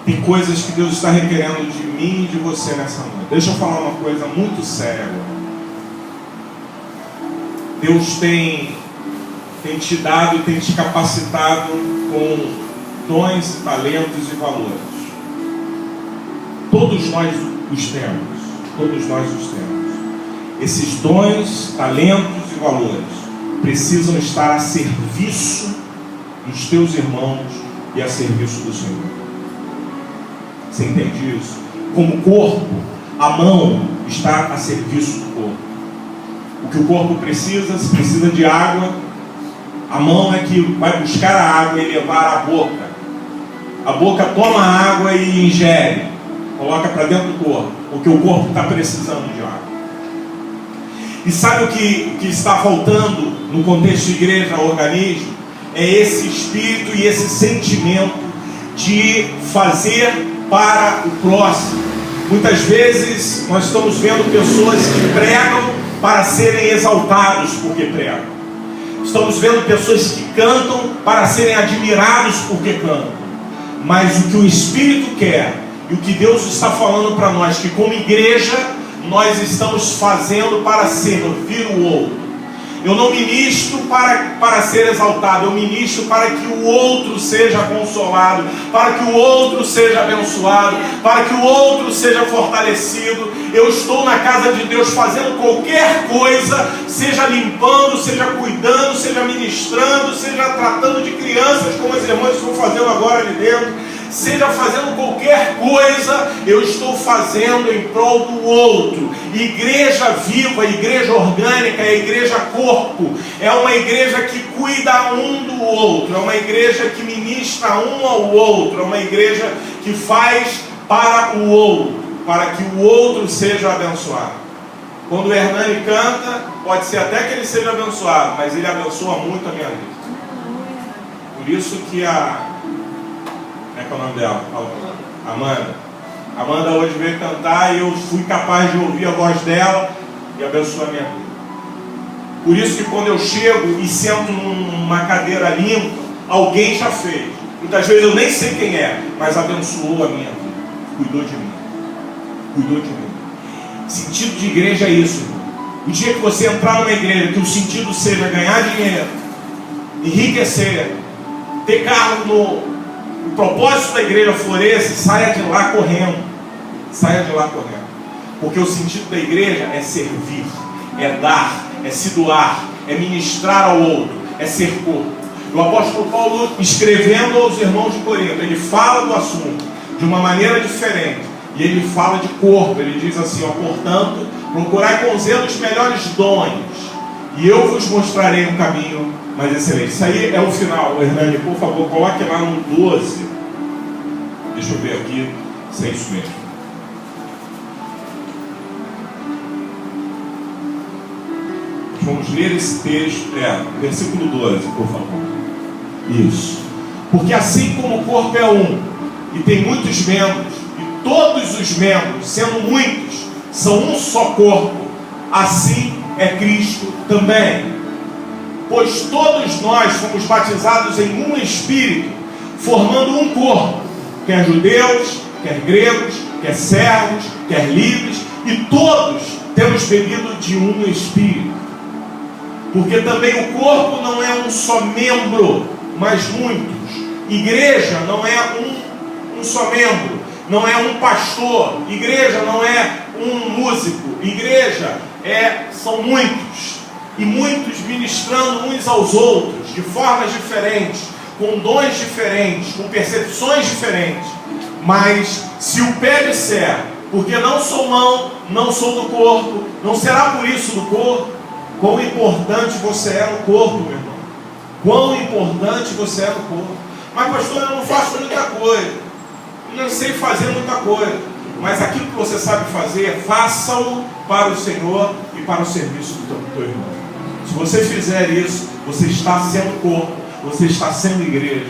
tem coisas que Deus está requerendo de mim e de você nessa noite. Deixa eu falar uma coisa muito séria agora. Deus tem te dado e tem te capacitado com dons, talentos e valores. Todos nós os temos. Todos nós os temos. Esses dons, talentos e valores precisam estar a serviço dos teus irmãos e a serviço do Senhor. Você entende isso? Como corpo, a mão está a serviço do corpo. O que o corpo precisa, se precisa de água, a mão é que vai buscar a água e levar à boca. A boca toma a água e ingere, coloca para dentro do corpo, porque o corpo está precisando de água. E sabe o que está faltando no contexto de igreja, organismo? É esse espírito e esse sentimento de fazer para o próximo. Muitas vezes nós estamos vendo pessoas que pregam para serem exaltados porque pregam. Estamos vendo pessoas que cantam para serem admirados porque cantam. Mas o que o Espírito quer e o que Deus está falando para nós, que como igreja nós estamos fazendo para servir o outro. Eu não ministro para ser exaltado, eu ministro para que o outro seja consolado, para que o outro seja abençoado, para que o outro seja fortalecido. Eu estou na casa de Deus fazendo qualquer coisa, seja limpando, seja cuidando, seja ministrando, seja tratando de crianças, como as irmãs estão fazendo agora ali dentro, seja fazendo qualquer coisa, eu estou fazendo em prol do outro. Igreja viva, igreja orgânica, é igreja corpo, é uma igreja que cuida um do outro, é uma igreja que ministra um ao outro, é uma igreja que faz para o outro, para que o outro seja abençoado. Quando o Hernani canta, pode ser até que ele seja abençoado, mas ele abençoa muito a minha vida. Por isso que como é que é o nome dela? Amanda hoje veio cantar e eu fui capaz de ouvir a voz dela e abençoar a minha vida. Por isso que quando eu chego e sento numa cadeira limpa, alguém já fez. Muitas vezes eu nem sei quem é, mas abençoou a minha vida. Cuidou de mim. Cuidou de mim. Sentido de igreja é isso, irmão. O dia que você entrar numa igreja, que o sentido seja ganhar dinheiro, enriquecer, ter carro o propósito da igreja floresce, saia de lá correndo. Saia de lá correndo. Porque o sentido da igreja é servir, é dar, é se doar, é ministrar ao outro, é ser corpo. O apóstolo Paulo, escrevendo aos irmãos de Corinto, ele fala do assunto de uma maneira diferente. E ele fala de corpo, ele diz assim, portanto, procurai com zelo os melhores dons, e eu vos mostrarei um caminho mais excelente. Isso aí é o final. Hernani, por favor, coloque lá no 12. Deixa eu ver aqui se é isso mesmo. Vamos ler esse texto, versículo 12, por favor. Isso. Porque assim como o corpo é um, e tem muitos membros, e todos os membros, sendo muitos, são um só corpo, assim é Cristo também. Pois todos nós fomos batizados em um Espírito, formando um corpo, quer judeus, quer gregos, quer servos, quer livres, e todos temos bebido de um Espírito. Porque também o corpo não é um só membro, mas muitos. Igreja não é um só membro, não é um pastor. Igreja não é um músico. Igreja são muitos. E muitos ministrando uns aos outros, de formas diferentes, com dons diferentes, com percepções diferentes. Mas se o pé disser, porque não sou mão, não sou do corpo, não será por isso do corpo. Quão importante você é no corpo, meu irmão. Quão importante você é no corpo. Mas pastor, eu não faço muita coisa. Eu não sei fazer muita coisa. Mas aquilo que você sabe fazer, faça-o para o Senhor e para o serviço do teu irmão. Se você fizer isso, você está sendo corpo, você está sendo igreja.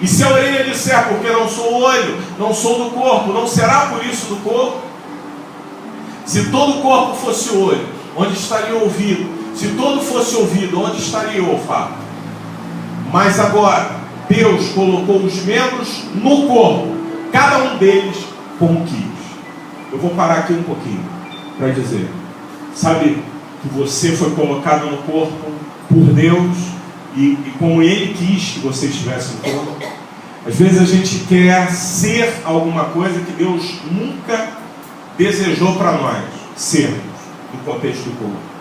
E se a orelha disser, porque não sou olho, não sou do corpo, não será por isso do corpo? Se todo o corpo fosse olho, onde estaria o ouvido? Se todo fosse ouvido, onde estaria o olfato? Mas agora, Deus colocou os membros no corpo, cada um deles como quis. Eu vou parar aqui um pouquinho para dizer, sabe que você foi colocado no corpo por Deus e como Ele quis que você estivesse no corpo. Às vezes a gente quer ser alguma coisa que Deus nunca desejou para nós sermos no contexto do corpo.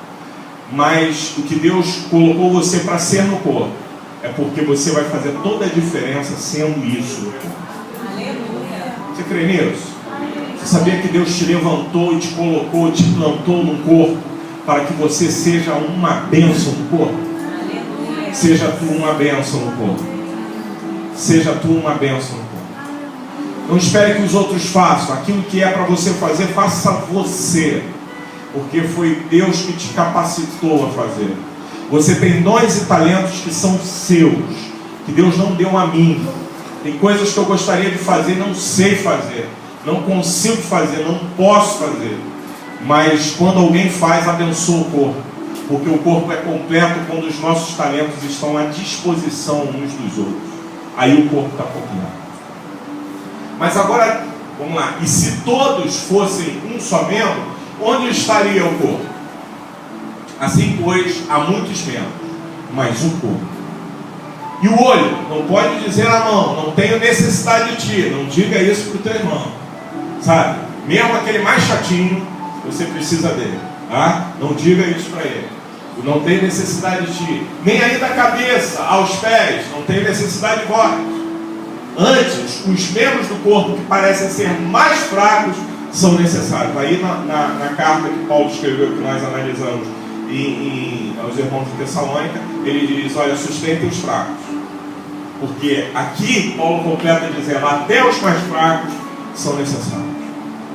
Mas o que Deus colocou você para ser no corpo é porque você vai fazer toda a diferença sendo isso no corpo. Aleluia. Você crê nisso? Você sabia que Deus te levantou e te colocou, te plantou no corpo para que você seja uma bênção no corpo? Aleluia. Seja tu uma bênção no corpo. Seja tu uma bênção no corpo. Não espere que os outros façam. Aquilo que é para você fazer, faça você. Porque foi Deus que te capacitou a fazer. Você tem dons e talentos que são seus, que Deus não deu a mim. Tem coisas que eu gostaria de fazer, não sei fazer, não consigo fazer, não posso fazer. Mas quando alguém faz, abençoa o corpo. Porque o corpo é completo quando os nossos talentos estão à disposição uns dos outros. Aí o corpo está completo. Mas agora, vamos lá. E se todos fossem um só membro, onde estaria o corpo? Assim, pois, há muitos membros, mas um corpo. E o olho não pode dizer à mão, não tenho necessidade de ti. Não diga isso para o teu irmão, sabe? Mesmo aquele mais chatinho, você precisa dele, tá? Não diga isso para ele. Não tem necessidade de ti. Nem aí da cabeça aos pés, não tem necessidade de vós. Antes, os membros do corpo que parecem ser mais fracos são necessários. Aí na carta que Paulo escreveu, que nós analisamos aos irmãos de Tessalônica, ele diz, olha, sustentem os fracos. Porque aqui Paulo completa dizendo, até os mais fracos são necessários.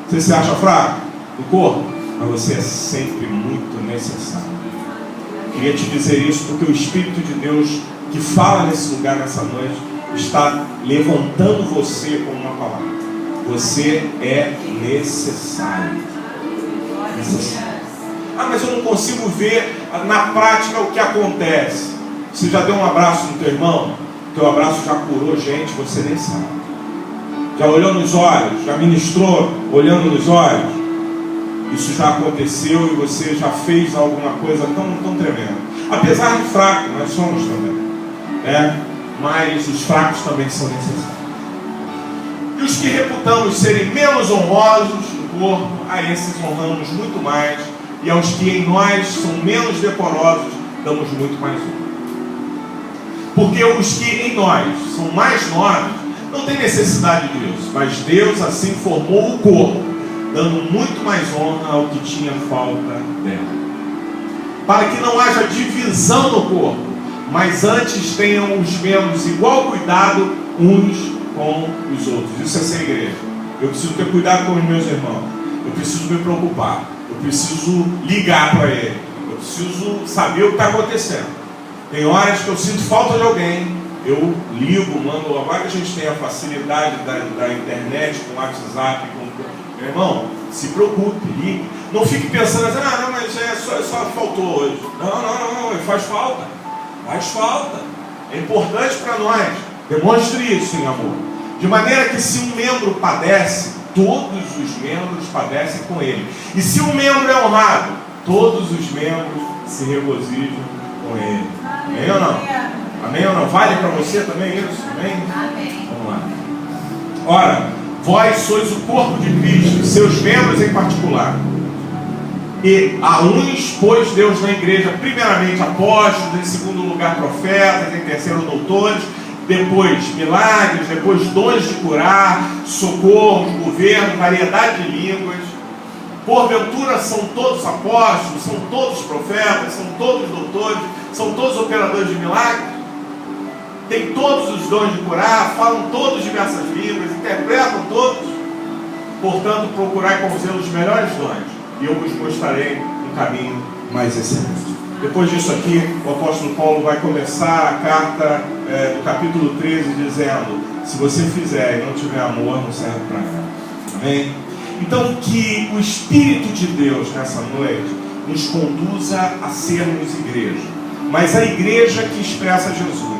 Você se acha fraco do corpo? Mas você é sempre muito necessário. Queria te dizer isso porque o Espírito de Deus que fala nesse lugar, nessa noite, está levantando você com uma palavra. Você é necessário. Necessário. Ah, mas eu não consigo ver na prática o que acontece. Você já deu um abraço no teu irmão? Teu abraço já curou gente, você nem sabe. Já olhou nos olhos? Já ministrou olhando nos olhos? Isso já aconteceu e você já fez alguma coisa tão tremenda. Apesar de fraco, nós somos também, né? Mas os fracos também são necessários. E os que reputamos serem menos honrosos no corpo, a esses honramos muito mais, e aos que em nós são menos decorosos, damos muito mais honra. Porque os que em nós são mais nobres, não tem necessidade disso, mas Deus assim formou o corpo, dando muito mais honra ao que tinha falta dela. para que não haja divisão no corpo, mas antes tenham os membros igual cuidado uns com os outros. Isso é ser igreja. Eu preciso ter cuidado com os meus irmãos. Eu preciso me preocupar. Eu preciso ligar para ele. Eu preciso saber o que está acontecendo. Tem horas que eu sinto falta de alguém. Eu ligo, mando. Agora que a gente tem a facilidade da internet, com o WhatsApp, meu irmão, se preocupe, ligue. Não fique pensando assim, não, mas só faltou hoje. Não, faz falta. Faz falta. É importante para nós. Demonstre isso em amor. De maneira que se um membro padece, todos os membros padecem com ele. E se um membro é honrado, todos os membros se regozijam com ele. Amém ou não? Amém ou não? Vale para você também isso? Amém? Amém. Vamos lá. Ora, vós sois o corpo de Cristo, seus membros em particular. E a uns pôs Deus na igreja, primeiramente apóstolos, em segundo lugar profetas, em terceiro doutores, depois milagres, depois dons de curar, socorro, governo, variedade de línguas. Porventura são todos apóstolos, são todos profetas, são todos doutores, são todos operadores de milagres. Tem todos os dons de curar, falam todos diversas línguas, interpretam todos. Portanto, procurai com zelo os melhores dons, e eu vos mostrarei um caminho mais excelente. Depois disso aqui, o apóstolo Paulo vai começar a carta do capítulo 13, dizendo: se você fizer e não tiver amor, não serve para nada. Amém? Então, que o Espírito de Deus nessa noite nos conduza a sermos igreja, mas a igreja que expressa Jesus.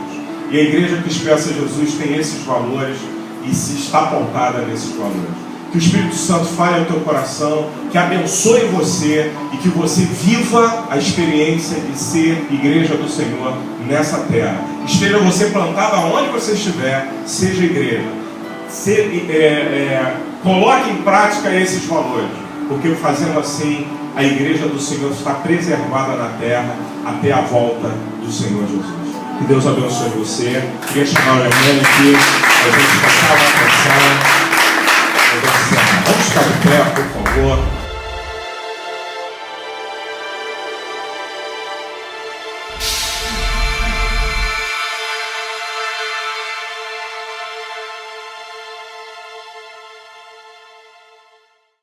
E a igreja que expressa Jesus tem esses valores e se está pautada nesses valores. Que o Espírito Santo fale ao teu coração, que abençoe você e que você viva a experiência de ser igreja do Senhor nessa terra. Esteja você plantado aonde você estiver, seja igreja. Coloque em prática esses valores, porque fazendo assim, a igreja do Senhor está preservada na terra até a volta do Senhor Jesus. Que Deus abençoe você. Queria chamar o irmão aqui para a gente passar uma canção. Vamos ficar de pé, por favor.